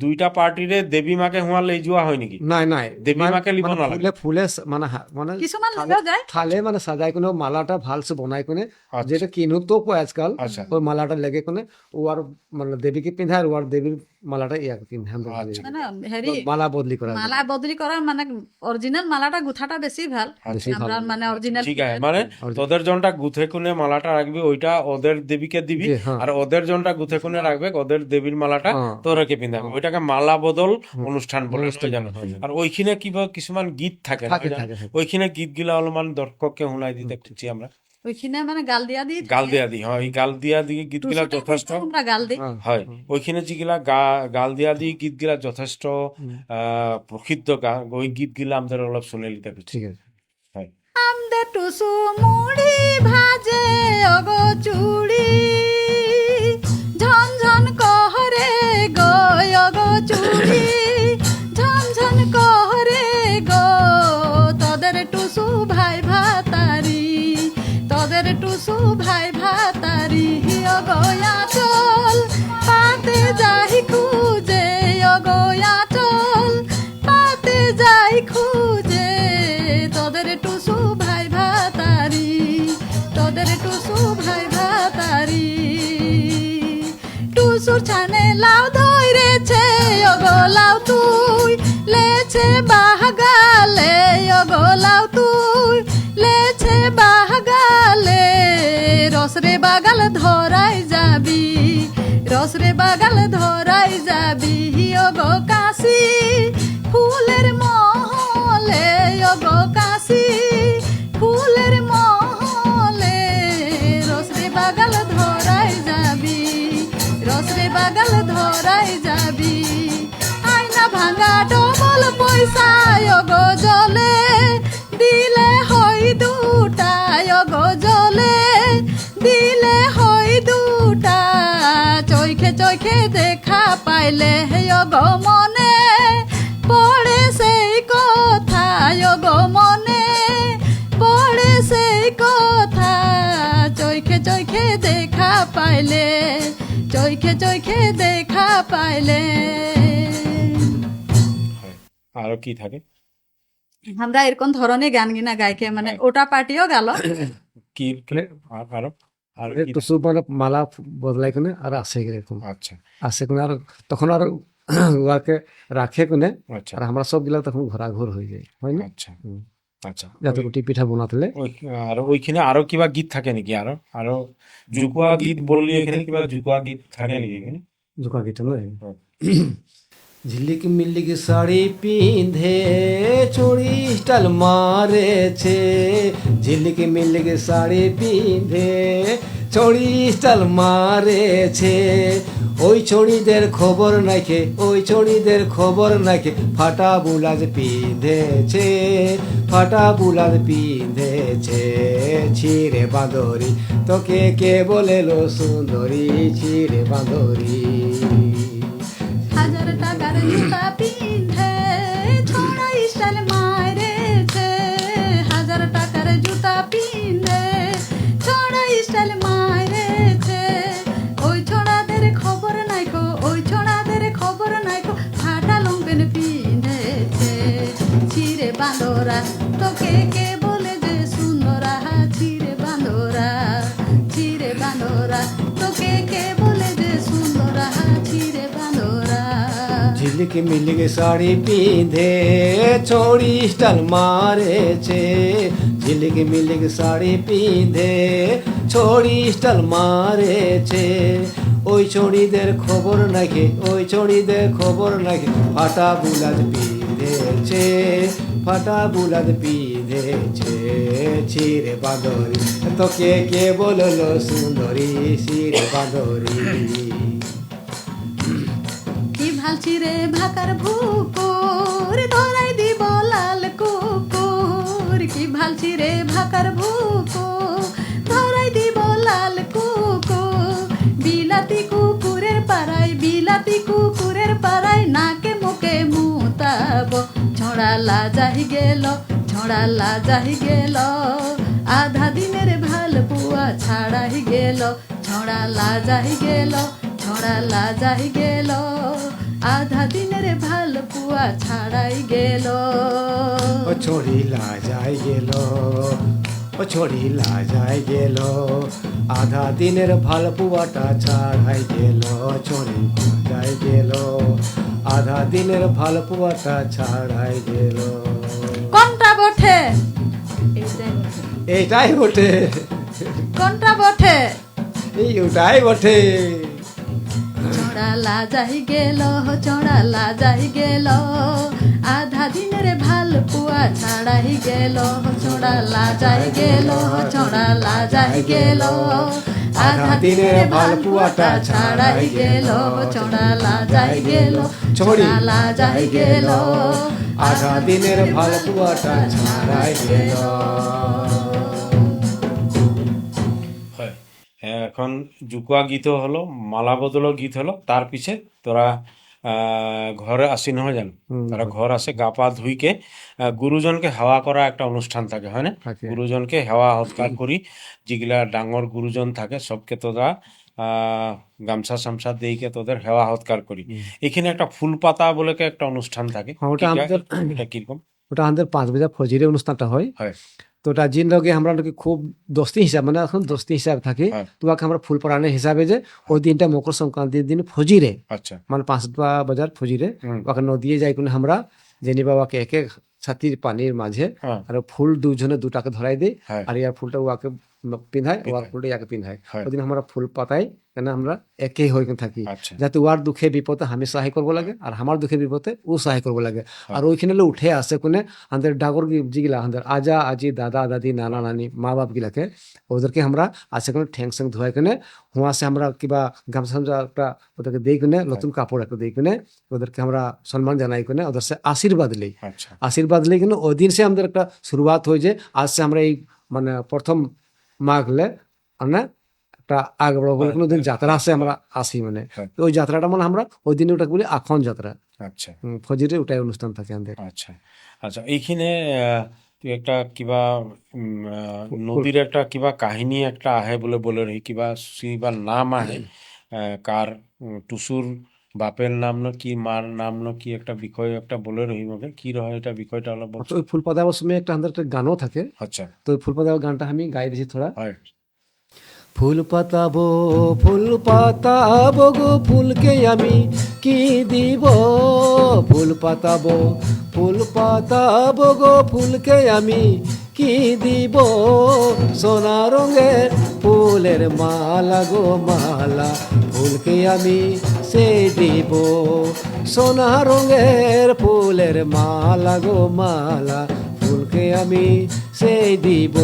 দুইটা পার্টিরে দেবী মাকে হুঁয়া লেই যোৱা হয় নেকি নাই নাই দেবী মাকে লিব মানে নালাগে ফুলে ফুলে মানে মানে কিছুমান থালে- লিবেও যায় থালে মানে সাজাই কোনে মালাটা ভালসে বনাই কোনে আচ্ছা। যেটা কিনুতো পায় আজকাল আচ্ছা ওই মালাটা লেগে কোনে ও আর মানে দেবীকে পিন্ধায় আর ও আর দেবীর মালাটা ইয়াকে পিন্ধায় আমরা আচ্ছা। মানে হেৰি মালা বদলি করা মালা বদলি করা মানে অরিজিনাল মালাটা গুথাটা বেশি ভাল বেশি আমরা মানে অরিজিনাল ঠিক আছে মানে তোদের জনটা গুথে কোনে মালাটা রাখবি ওইটা ওদের দেবীকে দিবি জি, হ্যাঁ। আর ওদের জনটা গুথে কোনে রাখবে ওদের দেবীর মালাটা হ্যাঁ। তোরাকে পিন্ধাবে ওইটাকে মালা বদল অনুষ্ঠান বলে অনুষ্ঠান নয় জানো হয়, হয়। আর ওইখানে কিবা কিছুমান গীত থাকে থাকে, নয় জানো? থাকে, থাকে। ওইখানে গীত গিলা অলপমান দর্শককে শুনাই দিতে খুঁজি আমরা ওইখানে মানে গাল দিয়া দি গাল দিয়া দি হয় গাল দিয়া দি গীত গিলা যথেষ্ট আমরা গাল দিই হ্যাঁ। হয় ওইখানে যেগুলা গাল দিয়া দি গীত গিলা যথেষ্ট প্রসিদ্ধ গান ওই গীত গিলা আমাদের অলপ শুনে নিতে খুঁজি ঠিক আছে হয় আমদে টুসু মুড়ি ভাজে অগো চুড়ি ঝনঝন কহরে গয় অগো চুড়ি ঝনঝন কহরে গো তোদের টুসু ভাই ভাতারি তোদের টুসু ভাই ভাতারি অগয়া চল পাতে যাই খুঁজে অগয়া চল পাতে যাই খুঁজে তোদের টুসু ভাই ভাতারি তোদের টুসু ভাই ভাতারি টুসুর ছানে লাউ ধরেছে অগো লাউ তুই লেছে বাহাগালে অগো লাউ তুই লেছে বাহাগালে রসরে বাগাল ধরাই যাবি রসরে বাগাল ধরাই যাবি অগো কাশি ফুলের মহলে অগো কাশি ফুলের মহলে রসরে বাগাল ধরাই যাবি রসরে বাগাল ধরাই যাবি আয়না ভাঙা ডবল পয়সা অগো জলে দিলে হয় দুটা অগো জলে দিলে হয় দুটা চৈখে চৈখে দেখা পাইলে অগো মনে পড়ে সেই কথা অগো মনে পড়ে সেই কথা চৈখে চৈখে দেখা পাইলে চৈখে চৈখে দেখা পাইলে আরো কি থাকে আমরা এরকম ধরনের গান গিনা গাইকে মানে ওটা পার্টিও গেল কি আরো আর কি তো সব মানে মালা বদলাই কোনে আর আসে এরকম আচ্ছা আসে কোনে আর তখন আর উহাকে রাখে কোনে আচ্ছা আর আমরা সব গিলা তখন ঘোরাঘোর হয়ে যায় হয় না আচ্ছা আচ্ছা যাতে রুটি পিঠা বানাতলে আর ওইখানে আরো কিবা গীত থাকে নাকি আরো জুকুয়া গীত বললি এখানে কিবা জুকুয়া গীত থাকে নাকি এখানে জোকা গীতা নয় হুম। ঝিলিক মিলিক শাড়ি পিঁধে চুড়ি স্টাইল মারেছে ঝিলিক মিলিক শাড়ি পিঁধে চড়ি স্টাইল মারেছে ওই চড়িদের খবর নাকে ওই চড়িদের খবর নাকে ফাটা বুলাজ পিঁধেছে ফাটা বুলাজ পিঁধেছে ছিঁড়ে বাঁদরি তোকে কে বলে লো সুন্দরী ছিঁড়ে বাঁদরি হাজার টাকার জুতা পিন্ধে ছোড়া স্টাইল মারেছে হাজার টাকার জুতা পিন্ধে ছোড়া স্টাইল মারেছে ওই ছোড়াদের খবর নাইকো ওই ছোড়াদের খবর নাইকো ফাটা লঙ্গেন পিন্ধেছে ছিঁড়ে বাঁদরা তোকে কে বলে যে সুন্দরা ছিঁড়ে বাঁদরা তোকে কে বলে যে সুন্দরা ছিঁড়ে বাঁদরা ঝিলিক মিলিক শাড়ি পিঁধে চড়ি স্টাইল মারেছে ঝিলিক মিলিক শাড়ি পিঁধে চড়ি স্টাইল মারেছে ওই চড়িদের খবর নাকি ওই চড়িদের খবর নাকি ফাটা বুলাজ পিঁধেছে ফাটা বুলাজ পিঁধেছে ছিঁড়ে বাঁদরি তোকে কে বললো সুন্দরী ছিঁড়ে বাঁদরি কি ভালছি রে ভাকার ভুকুর ধরাই দিব লাল কুকুর কি ভালছি রে ভাকার ভুকুর ধরাই দিব লাল কুকুর বিলাতি কুকুরের পাড়ায় নাকে মুখে মুতাব ছড়া লাজাহি গেল ছড়া লাজাহি গেল আধা দিনের ভাল পুয়া ছাড়াই গেল ছড়া লাজাহি গেল ছড়া লাজাহি গেল আধা দিনের ভাল পুয়া ছাড়াই গেল ও ছড়ি লাজাই গেল ও ছড়ি লাজাই গেল আধা দিনের ভাল পুয়াটা ছাড়াই গেল ছড়ি লাজাই গেল আধা দিনের ভাল পুয়াটা ছাড়াই গেল কোনটা বটে এইটাই বটে কোনটা বটে এইটাই বটে ছড়া লাজাহি গেল ছড়া লাজাহি গেল আধা দিনের ভাল পুয়া ছাড়াই গেল ছড়া লাজাহি গেল ছড়া লাজাহি গেল আধা দিনের ভাল পুয়াটা ছাড়াই গেল ছড়া লাজাহি গেল ছড়া লাজাহি গেল আধা দিনের ভাল পুয়াটা ছাড়াই গেল হয় এখন জুকুয়া গীত হলো মালা বদল গীত হলো তার পিছে তোরা ঘরে আসি নহয় জানো তারা ঘর আসে গা পা ধুইকে গুরুজনকে সেৱা কৰা একটা অনুষ্ঠান থাকে হয় না থাকে। গুরুজনকে সেৱা সৎকাৰ কৰি যিগিলা ডাঙৰ গুরুজন থাকে সবকে তোরা গামছা চামচা দিকে তোদের সেৱা সৎকাৰ করি এখানে একটা ফুল পাতা বলে একটা অনুষ্ঠান থাকে হ্যাঁ, ওটা আমাদের- এটা কিরকম ওটা আমাদের 5 বাজে ফজরে অনুষ্ঠানটা হয় হয় তো ওটা জিন লগে আমরা লোকে খুব দোস্তি হিসাব মানে এখন দোস্তি হিসাব থাকে হ্যাঁ। তোমাকে আমরা ফুল পরানের হিসাবে যে ওই দিনটা মকর সংক্রান্তির দিন ফজিরে আচ্ছা মানে 5 বাজার ফজিরে হুম। ওকে নদীয়ে যাই কোন আমরা জেনি বাবাকে এক এক ছাতির পানির মাঝে হ্যাঁ আর ফুল দুজনে দুটাকে ধরাই দেই হ্যাঁ আর ইয়ার ফুলটা ওয়াকে পিন্ধায় ওয়ার ফুলটা ইয়াকে পিন্ধায় হ্যাঁ। ওদিন আমরা ফুল পাতাই কেন আমরা একই হয়ে থাকি আচ্ছা যাতে ওয়ার দুঃখে বিপদে আমি সহায় করবো লাগে আর আমার দুঃখে বিপদে ও সহায় করবো লাগে আর ওইখানে উঠে আসে কোনে আমাদের ডাগর যেগুলা আমাদের আজা আজি দাদা দাদি নানা নানি মা বাপ গিলাকে ওদেরকে আমরা আসে কোনে ঠ্যাং স্যাং ধোয়াই কোনে হুয়া সে আমরা কিবা গামছা সামছা একটা ওদেরকে দেই কোনে নতুন কাপড় একটা দেই কোনে ওদেরকে আমরা সম্মান জানাই কোনে ওদের সে আশীর্বাদ লই আচ্ছা আশীর্বাদ লই কিন্তু ওই দিন সে আমাদের একটা শুরুয়াত হয়ে যায় আজ সে আমরা এই মানে প্রথম মাঘলে মানে একটা আগ বড় বলে কোনো দিন যাত্রা আছে আমরা আসি মানে হ্যাঁ। তো ওই যাত্রাটা মানে আমরা ওই দিনে ওটাকে বলি আখন যাত্রা আচ্ছা ফজিরে ওটাই অনুষ্ঠান থাকে আমাদের আচ্ছা আচ্ছা এইখানে তুই একটা কিবা নদীর একটা কিবা কাহিনী একটা আহে বলে বলে রহি কিবা কিবা নাম আহে কার টুসুর বাপের নাম ন কি মার নাম ন কি একটা বিষয় একটা বলে রহি আমাকে কি রহে এটা বিষয়টা অলপ বল। তো ওই ফুল পাতাবার সময় একটা আমাদের একটা গানও থাকে আচ্ছা তো ওই ফুল পাতাবার গানটা আমি গাই দিছি থোড়া হয় ফুল পাতাবো গো ফুলকে আমি কি দিব ফুল পাতাবো গো ফুলকে আমি কি দিব সোনা রঙের ফুলের মালা গো মালা ফুলকে আমি সে দিব সোনা রঙের ফুলের মালা গো মালা ফুলকে আমি সে দিব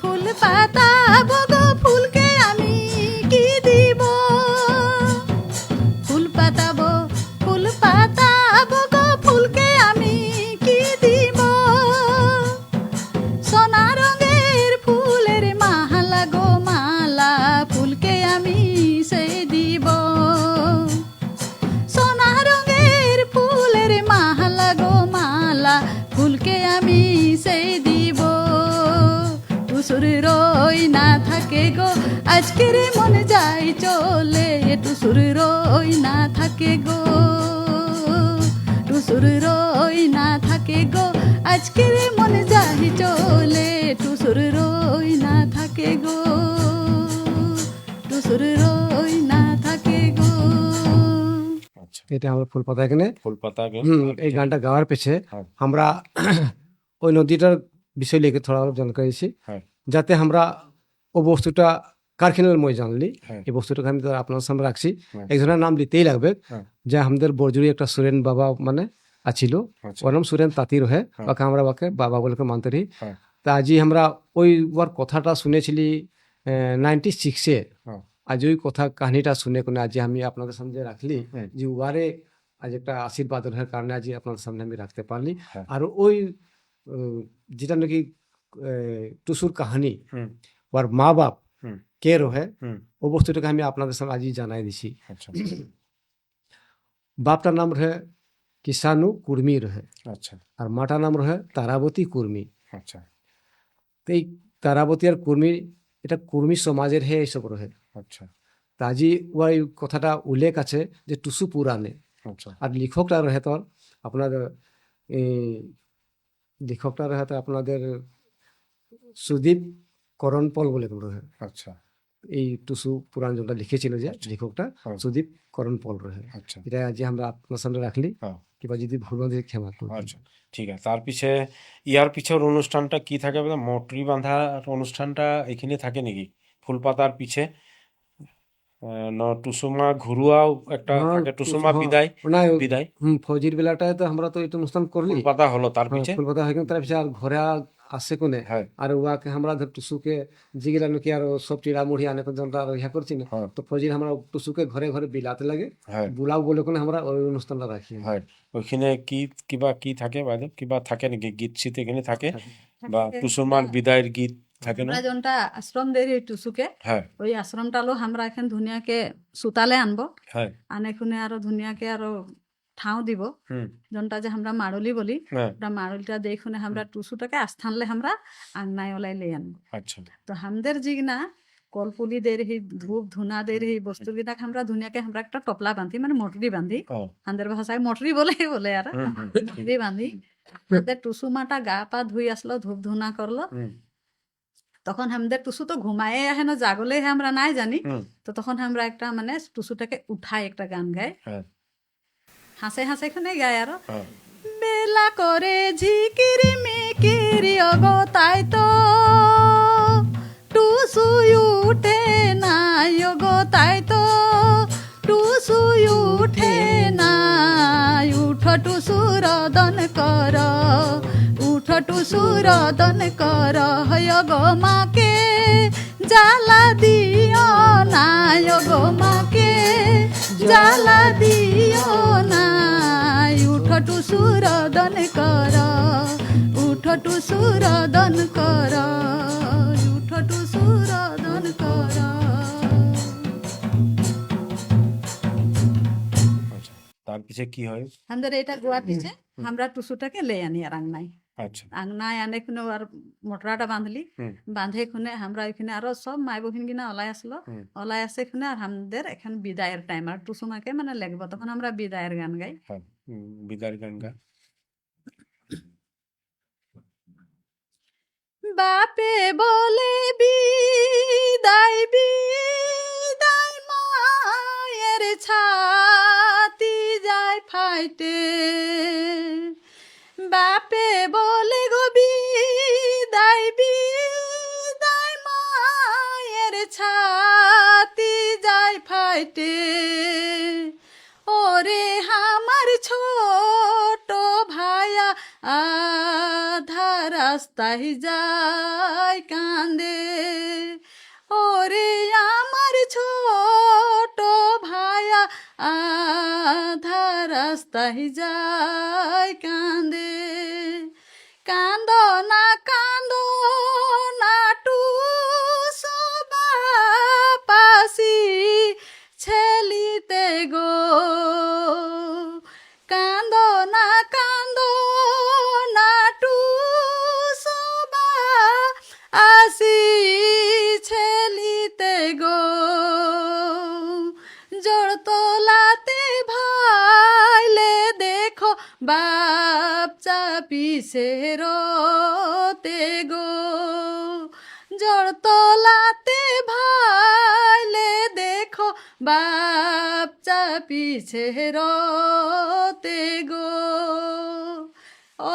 ফুল পাতাবো গো ফুলকে আমি কি দিব ফুল পাতাবো গো ফুলকে আমি কি দিব সোনা রঙের ফুলের মালা গো মালা ফুলকে আমি সেই দিব সোনা রঙের ফুলের মালা গো মালা ফুলকে আমি সেই দিব টুসুর রই না থাকে গো আজকের মনে যাই চলে টুসুর রই না থাকে গো টুসুর রই না থাকে গো আজকের মনে যাই চলে টুসুর রই না থাকে গো টুসুর রই না থাকে গো আচ্ছা এটা আমরা ফুল পাতা এখানে ফুল পাতা এই গানটা গাওয়ার পেছে হ্যাঁ। আমরা ওই নদীটার বিষয় লিখে থোড়া জানকারি দিছি হ্যাঁ যাতে আমরা ও বস্তুটা কারখানার মই জানলি হ্যাঁ এই বস্তুটাকে আমি তো আপনার সামনে রাখছি হ্যাঁ। একজনের নাম দিতেই লাগবে হ্যাঁ। যে আমাদের বরজুরি একটা সুরেন বাবা মানে আছিল আচ্ছা ওর নাম সুরেন তাঁতি রহে হ্যাঁ। ওকে আমরা ওকে বাবা বলে মানতে রহি হ্যাঁ। তা আজি আমরা ওই ওর কথাটা শুনেছিলি 96-এ হ্যাঁ। আজ ওই কথা কাহিনীটা শুনে কোনে আজ আমি আপনাদের সামনে রাখলি হ্যাঁ। যে উবারে আজ একটা আশীর্বাদ এর কারণে আজ আপনাদের সামনে আমি রাখতে পারলি হ্যাঁ। আর ওই যেটা নাকি টুসুর কাহিনী হুম ওর মা বাপ হুম কে রহে হুম ও বস্তুটাকে আমি আপনাদের সামনে আজই জানাই দিছি আচ্ছা বাপটার নাম রহে কিষাণু কুর্মী রহে আচ্ছা আর মাটা নাম রহে তারাবতী কুর্মী। আচ্ছা তো এই তারাবতী আর কুর্মী এটা কুর্মী সমাজের হে এইসব রহে। আচ্ছা তাজি ওই কথাটা উল্লেখ আছে যে টুসু পুরাণে। আচ্ছা আর লেখকটা রহে তোর আপনার এই লেখকটা রহে তো আপনাদের সুদীপ করণপল বলে রহে। আচ্ছা এই টুসু পুরাণ যেটা লিখেছিল যে লেখকটা হ্যাঁ। সুদীপ করণপল রহে। আচ্ছা এটা যে আমরা আপনার সামনে রাখলি হ্যাঁ কিংবা যদি ভুল মধ্যে ক্ষমা করবেন। আচ্ছা ঠিক আছে। তার পিছে ইয়ার পিছের অনুষ্ঠানটা কি থাকে বলে মটরি বাঁধার অনুষ্ঠানটা এখানে থাকে নাকি ফুল পাতার পিছে না টুসুমা ঘুরুয়াও একটা হ্যাঁ, থাকে টুসুমা হ্যাঁ, বিদায় না, বিদায় ফৌজির বেলাটায় তো আমরা তো এটা অনুষ্ঠান করলি। ফুল পাতা হলো তার হ্যাঁ, পিছে ফুলপাতা হয়ে গেল তার পিছনে আর ঘরে আসে কোনে হ্যাঁ আর ওয়াকে আমরা ধর টুসুকে জিগিলা নাকি আর সব চিড়া মুড়ি আনে পর্যন্ত আর ইয়া করছি না। হ্যাঁ তো ফৌজির আমরা টুসুকে ঘরে ঘরে বিলাতে লাগে হ্যাঁ বুলাও বলে কোনে আমরা ওই অনুষ্ঠানটা রাখি। হয় ওইখানে কি কিবা কি থাকে বাইদে কিবা থাকে নাকি গীত শীত এখানে থাকে বা টুসুমার বিদায়ের গীত থাকে না? আমরা যোনটা আশ্রম দেই টুসুকে হ্যাঁ ওই আশ্রমটালো আমরা এখন ধুনিয়াকে সুতালে আনবো হ্যাঁ আনে খুনে আরো ধুনিয়াকে আরো ঠাও দিব হুম যোনটা যে আমরা মাড়লি বলি হ্যাঁ ওটা মাড়লিটা দেখুনে আমরা টুসুটাকে আস্থানলে আমরা আংনায় ওলাই লে আনবো। আচ্ছা তো হামদের জিগনা কলপুলি দের হি ধূপ ধুনা দের হি বস্তু গিনাক আমরা ধুনিয়াকে আমরা একটা টপলা বাঁধি মানে মটরি বাঁধি ও হামদের ভাষায় মটরি বলে বলে আর হুম হুম মটরি বাঁধি হামদের টুসু মাটা গা পা ধুই আসলো ধূপ ধুনা করলো হুম তখন হামদের টুসু তো ঘুমায়ে আহে না জাগলে আমরা নাই জানি। হুম তো তখন আমরা একটা মানে টুসুটাকে উঠাই একটা গান গাই হ্যাঁ হাসে হাসে খুনে গাই আরো হ্যাঁ বেলা করে ঝিকিরি মিকিরি অগো তাই তো টুসু উঠে নাই অগো তাই তো টুসু উঠে নাই উঠ টুসু রদন কর উঠ টুসু রদন কর হয় গো মাকে জ্বালা দিও নাই গো মাকে জ্বালা দিও নাই উঠ টুসু রদন কর উঠ টুসু রদন কর উঠ টুসু রদন কর। আচ্ছা তার পিছে কি হয়? আমাদের এটা গোয়া পিছে আমরা টুসুটাকে লে আনি আর আংনায় আচ্ছা আংনায় আনে খুনে আর মটরাটা বাঁধলি হুম বাঁধে খুনে আমরা ওইখানে আরো সব মাই বহিন কিনা ওলাই আসলো হুম ওলাই আসে খুনে আর আমাদের এখন বিদায়ের টাইম আর টুসুমাকে মানে লাগবো তখন আমরা বিদায়ের গান গাই। হ্যাঁ বিদায়ের গান গা বাপে বলে বিদায় বিদায় মায়ের ছাতি যায় ফাইটে বাপে বলে গো বিদায় বিদায় মায়ের ছাতি যায় ফাইটে ওরে আমার ছোট ভায়া আধা রাস্তায় যায় কান্দে ওরে আমার ছোট ভায়া আধা রাস্তায় যায় কান্দে কান্দ না টুসু বাপাসি ছেলিতে গো কান্দ না টুসু বাপাসি ছেলিতে গো জোর তোলাতে ভাইলে দেখো বাপ চাপিছে রোতে গো জোর তোলাতে ভাইলে দেখো বাপ চাপিছে রোতে গো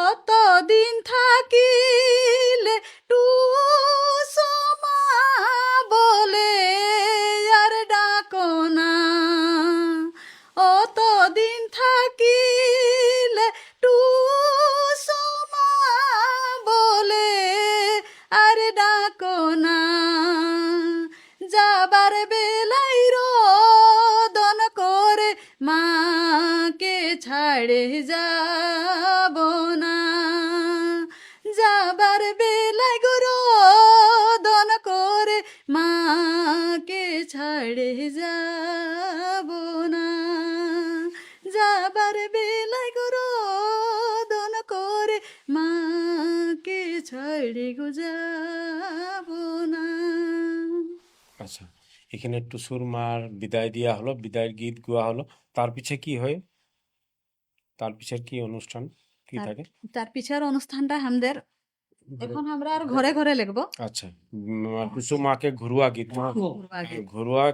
অত দিন থাকিলে টুসু মা বলে আর ডাকো না অত দিন থাকিলে টুসু মা বলে আর ডাকো না যাবার বেলাই রোদন করে মাকে ছাড়ে যাব না যাবার বেলায় গো রোদন করে মাকে ছাড়ে যাব না যাবার বেলায় গো আচ্ছা, এখানে টুসুর মার বিদায় দেওয়া হলো, বিদায়ের গীত গাওয়া হলো, তার পিছে কি হয়, তার পিছের কি অনুষ্ঠান কি তার- থাকে? তার পিছের অনুষ্ঠানটা আমাদের এখন আমরা আর ঘরে ঘরে লিখবো। আচ্ছা, টুসু মাকে ঘরুয়া গীত, ঘরোয়া গীত। ঘরুয়া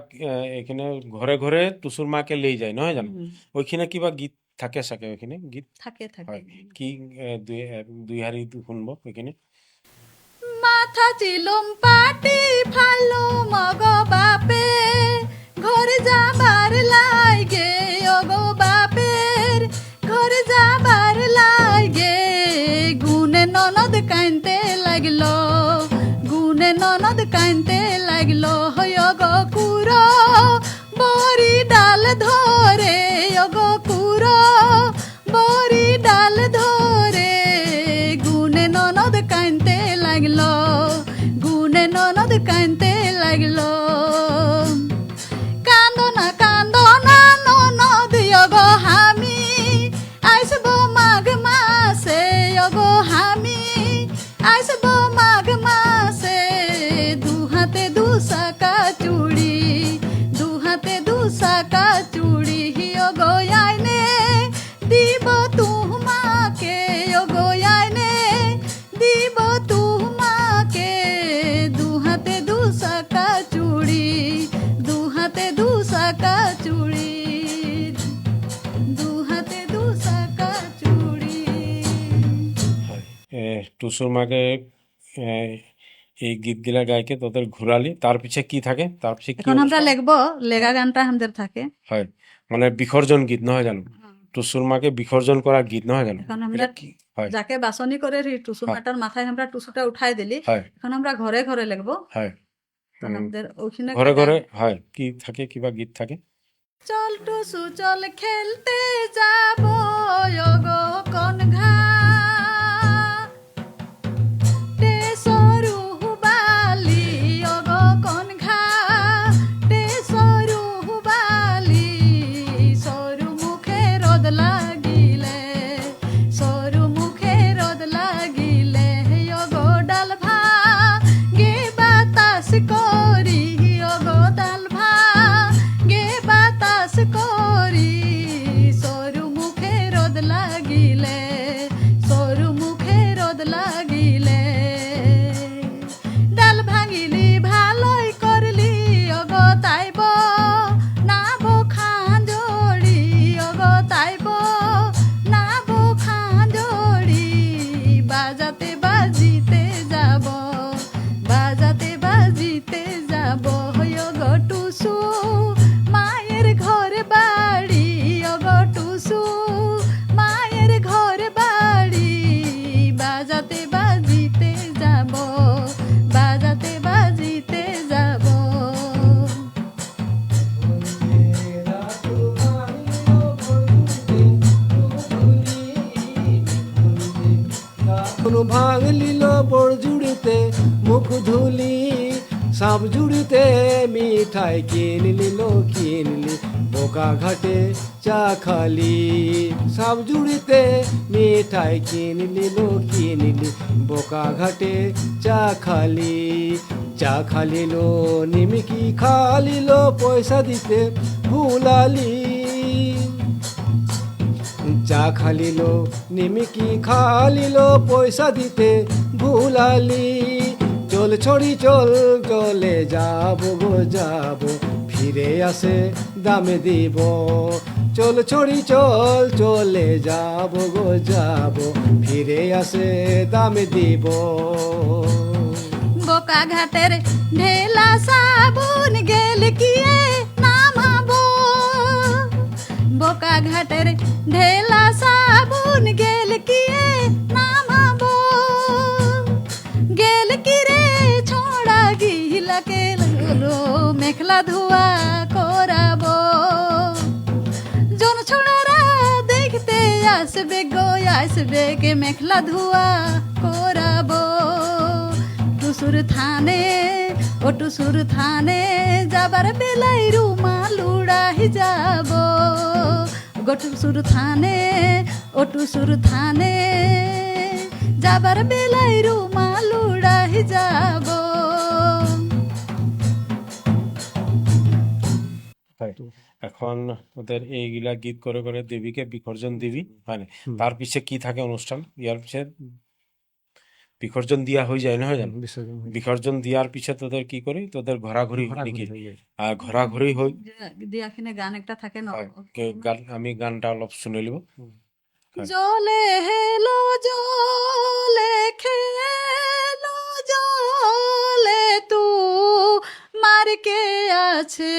এখানে ঘরে ঘরে টুসুর মাকে লেই যায় নহয় জানো? হুম, ওইখানে কিবা গীত থাকে সাকে, ওইখানে গীত থাকে থাকে হয় কি? দুই হারি শুনবো ওইখানে। মাথা চিলুম পাটি ফালো মগ বাপে ঘরে যাবার লাগে ওগো বাপের ঘরে যাবার লাগে গুনে ননদ কাইনতে লাগলো গুনে ননদ কাইনতে লাগলো হয় গো কুরো বড়ি ডাল ধরে ওগো কুরো বড়ি ডাল ধরে গুনে ননদ কাইনতে লাগলো গুনে ননদ কাইনতে লাগলো কান্দো না ননদ গো হামি আইসবো মাঘ মাসে গো হামি আইসবো মাঘ মাসে দু হাতে দু সাকা চুড়ি দু হাতে দু সাকা চুড়ি গো আইনে দিব তোমাকে গো আইনে দিব তোমাকে দু হাতে দু সাকা চুড়ি দু হাতে দু সাকা চুড়ি দু হাতে দু সাকা চুড়ি। হয় টুসুর মাকে এই গীতগুলা গাইকে তোদের ঘুরালি, তার পিছে কি থাকে, তার পিছে কি এখন আমরা অনুষ্ঠান? লিখবো লেগা গানটা আমাদের থাকে। হয় মানে বিসর্জন গীত নহয় জানো? টুসুর মাকে বিসর্জন করা গীত নহয় জানো? এখন আমরা এটা কি হয়? যাকে বাসনি করে টুসু মাটার মাথায় আমরা টুসুটা উঠাই দিলি, হয় এখন আমরা ঘরে ঘরে লিখবো। হয় তখন আমাদের ওখানে ঘরে ঘরে হয় কি থাকে, কিবা গীত থাকে? চল টুসু চল খেলতে যাবো গো কোন ঘা টে সরু বালি গো কোন ঘা টে সরু বালি সরু মুখে রোদ লাগিলে সরু মুখে রোদ লাগিলে গো ডাল ভা গে বাতাস করি গো ডাল ভা গে বাতাস করি সরু মুখে রোদ লাগিলে সরু মুখে রোদ লাগিলে ডাল ভাঙিলি ভালোই করলি অগো তাইব না বোখান জড়ি অগো তাইব না বোখান জড়ি বাজাতে বাজিতে যাব বাজাতে বাজিতে যাব গো টুসু মায়ের ঘর বাড়ি গো টুসু মায়ের ঘর বাড়ি বাজাতে বাজিতে যাব বাজাতে বাজিতে যাব। ভাঙ লিল বড় জুড়িতে মুখ ধুলি সাপ জুড়িতে মিঠাই কিনলি বোকা ঘাটে চা খালি সাপ জুড়িতে মিঠাই কিনলি বোকা ঘাটে চা খালিলো নিমকি খালিলো পয়সা দিতে ভুলালি চা খালিলো নিমকি খালিলো পয়সা দিতে ভুলালি চল ছড়ি চল চলে যাব গো যাব ফিরে আসে দামে দিব চল ছড়ি চল চলে যাব গো যাব ফিরে আসে দামে দিব বোকা ঘাটের ঢেলা সাবুন গেল কিয়ে নামাবো বোকা ঘাটের ঢেলা সাবুন গেল কিয়ে নামাবো গেল কি রে ছোড়া গিলা কে হলো মেখলা ধোয়া করাবো জন ছোড়ারা দেখতে আসবে গো আসবে কে মেখলা ধোয়া করাবো টুসুর থানে ও টুসুর থানে যাবার বেলায় রুমাল উড়াই যাব গো টুসুর থানে ও টুসুর থানে যাবার বেলায় রুমাল উড়াই যাব হয়। এখন ওদের এইগুলা গীত করে করে দেবীকে বিসর্জন দিবি, মানে তার পিছে কি থাকে অনুষ্ঠান, ইয়ার পিছে বিসর্জন দিয়া হয়ে যায় না, হয় জানো? বিসর্জন হয়ে বিসর্জন দিয়ার পিছে তোদের কি করি, তোদের ঘোরাঘুরি হয় নাকি? হয়ে যায়। আর ঘোরাঘুরি হয়। দিয়াখিনে গান একটা থাকে না, হয়। আমি গানটা অলপ শুনে লিব। হয়। জলে হেলো জলে খেলো জলে তু মারকে আছে,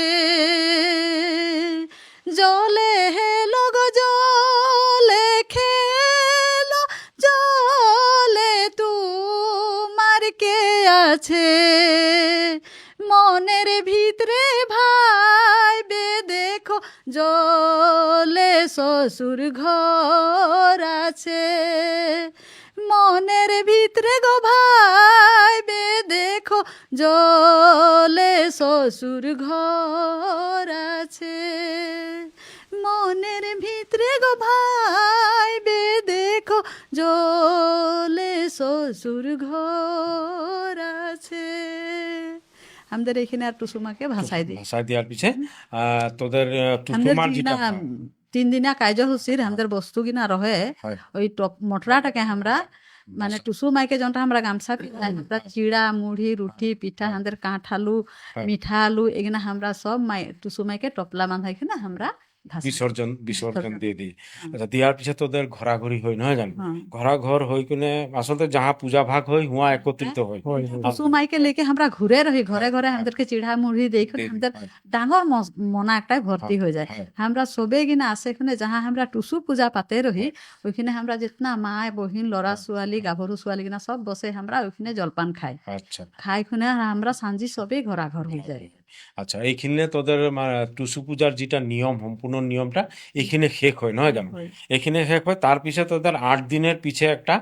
জলে হেলো গো জলে খেলো জলে তু মারকে আছে, মনের ভিতরে ভাই বে দেখো জলে শ্বশুর ঘর আছে, মনের ভিতরে গো ভাই বে দেখো জলে শ্বশুর ঘর আছে, মনের ভিতরে গো ভাই বে দেখো জলে শ্বশুর ঘর আছে। আমাদের এখানে আর টুসুমাকে ভাষায় দিই। ভাষায় দেওয়ার পিছে তোদের আমাদের টুসুমার যেটা 3 দিনা কার্যসূচীর আমাদের বস্তু কিনা রহে, হয়। ওই মটরাটাকে আমরা মানে টুসু মাইকে যন্টা আমরা গামছা পিন্ধাই, আমরা চিড়া মুড়ি রুটি পিঠা আমাদের কাঠ আলু হয়। মিঠা আলু এগুলা আমরা সব টুসু মাইকে টপলা বাঁধাই কিনা আমরা বিসর্জন দিয়ে দিই। আচ্ছা, দেওয়ার পিছে তোদের ঘোরাঘুরি হয়, নহয় জানো? হ্যাঁ। ঘোরাঘর হই কিনে আসলে যাহা পূজা ভাগ হয় হুয়া একত্রিত হয়। টুসু মাইকে লেকে আমরা ঘুরে রহি, ঘরে ঘরে আমাদেরকে চিড়া মুড়ি দেই আমাদের ডাঙর মনা একটা ভর্তি হয়ে যায়। আমরা সবে কিনা আসে এখানে যাহা আমরা টুসু পূজা পাতে রহি, ওইখানে আমরা জিতনা মা বহিন লড়া ছোৱালী গাভরু ছোৱালী কিনা সব বসে আমরা ওইখানে জলপান খাই, আচ্ছা খাই খুনে আমরা সাঁজি সবে ঘরা ঘর হয়ে যায়। আচ্ছা, এইখানে তোদের টুসু পূজার যেটা নিয়ম, সম্পূর্ণ নিয়মটা এখানে শেষ হয়, নহয় জানো? এখানে শেষ হয়, তার পিছে তোদের 8 দিনের পিছে একটা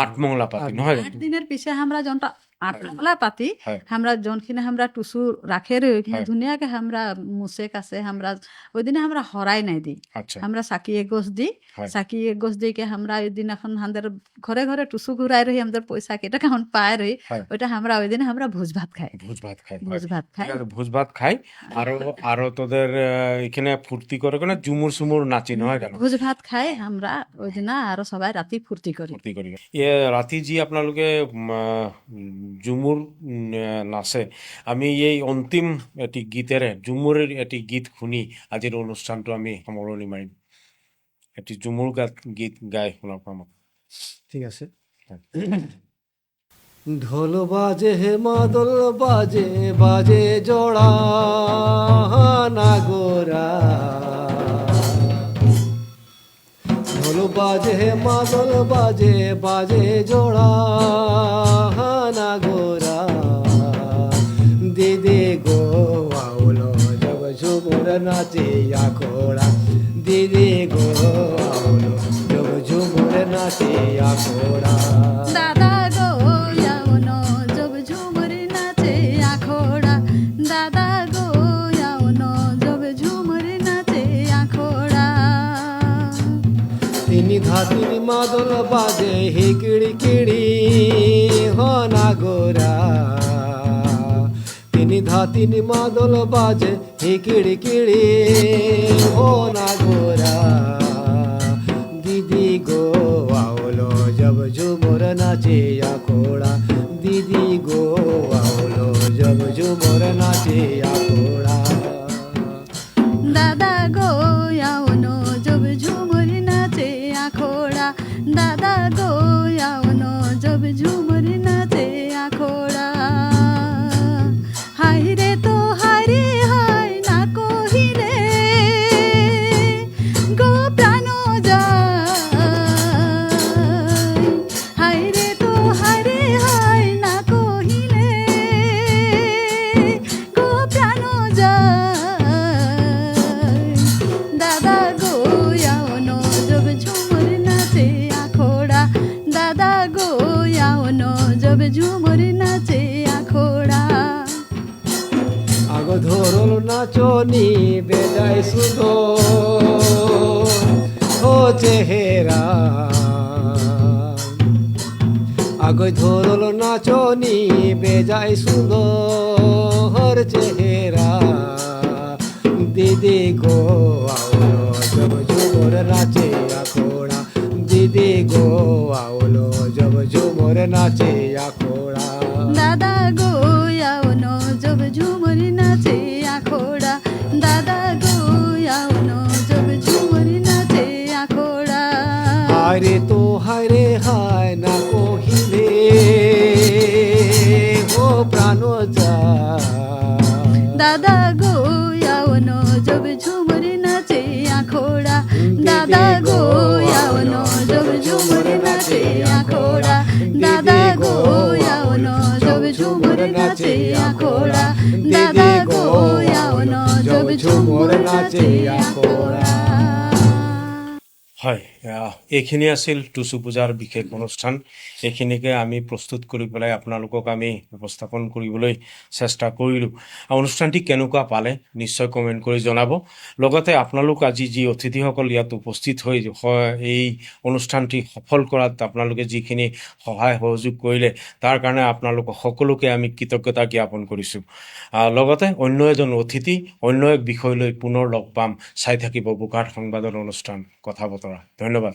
আটমংলা পাতি, নহয় জানো? 8 দিনের পিছে আমরা যনটা আটমংলা পাতি, হয়। আমরা যনখিনে আমরা টুসু রাখে রই ওইখানে ধুনিয়াকে আমরা মুছে কাছে আমরা ওই দিনে আমরা হরাই নাই দিই, আচ্ছা আমরা সাকি এগোস দিই, হয়। সাকি এগোস দিকে আমরা ওই দিন এখন আমাদের ঘরে ঘরে টুসু ঘুরাই রহি, আমাদের পয়সা কেটে কেমন পায় রহি, হয়। ওইটা আমরা ওই দিনে আমরা ভোজ ভাত খাই, ভোজ ভাত খাই, ভোজ ভাত খাই। ঠিক আছে, ভোজ ভাত খাই। আরো তোদের এখানে ফুর্তি করে কেন ঝুমুর সুমুর নাচি, নহয় জানো? ভোজ ভাত খাই আমরা ওই দিন আরো সবাই রাতি ফুর্তি করি। ফুর্তি করি। রাতি যে আপোনালোকে ঝুমুর নাচে, আমি এই অন্তিম এটি গীতেৰে ঝুমুরের এটি গীত শুনি আজিৰ অনুষ্ঠানটো আমি সামৰণি মাৰিম। এটি ঝুমুর গীত গাই শুনাওক আমাক। ঠিক আছে। ঢোল বাজে হে মাদল বাজে বাজে জোড়া নাগোরা, ঢোল বাজে হে মাদল বাজে বাজে জোড়া নাগোরা, দিদি গো আউলো জব ঝুমুর নাচে আখোড়া, দিদি গো আউলো জব ঝুমুর নাচে আখোড়া। দাদা গো यावनो जब झूमर नाचे आखोड़ा, दादा गो यावनो जब झूमर नाचे आखोड़ा। তিনি ধাতিনি মাদল বাজে হে কিড়ি কিড়ি হো নাগোরা, তিনি ধাতিনি মাদল বাজে হে কিড়ি কিড়ি হো নাগোরা, দিদি গো আওলো জব ঝুমুর নাচে আখোড়া, দিদি গো আওলো জব ঝুমুর নাচে আখোড়া। दादा गो यावनो जब झूमर नाचे आखोड़ा, दादा गो यावनो जब झूमर नाचे आखोड़ा। हाय रे तो हाय रे हाय ना कोहिले गो प्राणो যায়, हाय रे तो हाय रे हाय ना कोहिले गो प्राणो যায়। दादा गो यावनो जब झूमर नाचे आखोड़ा, दादा गो यावनो जब झूमर नाचे आखोड़ा। আগ ধরল নাচনি বেজায় সুন্দর ও চেহারা, আগ ধরল নাচনি বেজায় সুন্দর চেহারা, दादा गो आओ न जब झूमर नाचे आखोड़ा दादा गो आओ न जब झूमर नाचे आखोड़ा दादा गो आओ न जब झूमर नाचे आखोड़ा दादा गो आओ न जब झूमर नाचे आखोड़ा। হয় এইখিনি আছিল টুচু পূজাৰ বিশেষ অনুষ্ঠান। এইখিনিকে আমি প্ৰস্তুত কৰি পেলাই আপোনালোকক আমি উপস্থাপন কৰিবলৈ চেষ্টা কৰিলোঁ। অনুষ্ঠানটি কেনেকুৱা পালে নিশ্চয় কমেণ্ট কৰি জনাব। লগতে আপোনালোক আজি যি অতিথিসকল ইয়াত উপস্থিত হৈ এই অনুষ্ঠানটি সফল কৰাত আপোনালোকে যিখিনি সহায় সহযোগ কৰিলে তাৰ কাৰণে আপোনালোকক সকলোকে আমি কৃতজ্ঞতা জ্ঞাপন কৰিছোঁ। লগতে অন্য এজন অতিথি অন্য এক বিষয় লৈ পুনৰ লগ পাম। চাই থাকিব বোকাট সংবাদৰ অনুষ্ঠান কথা বতৰা। ধন্যবাদ।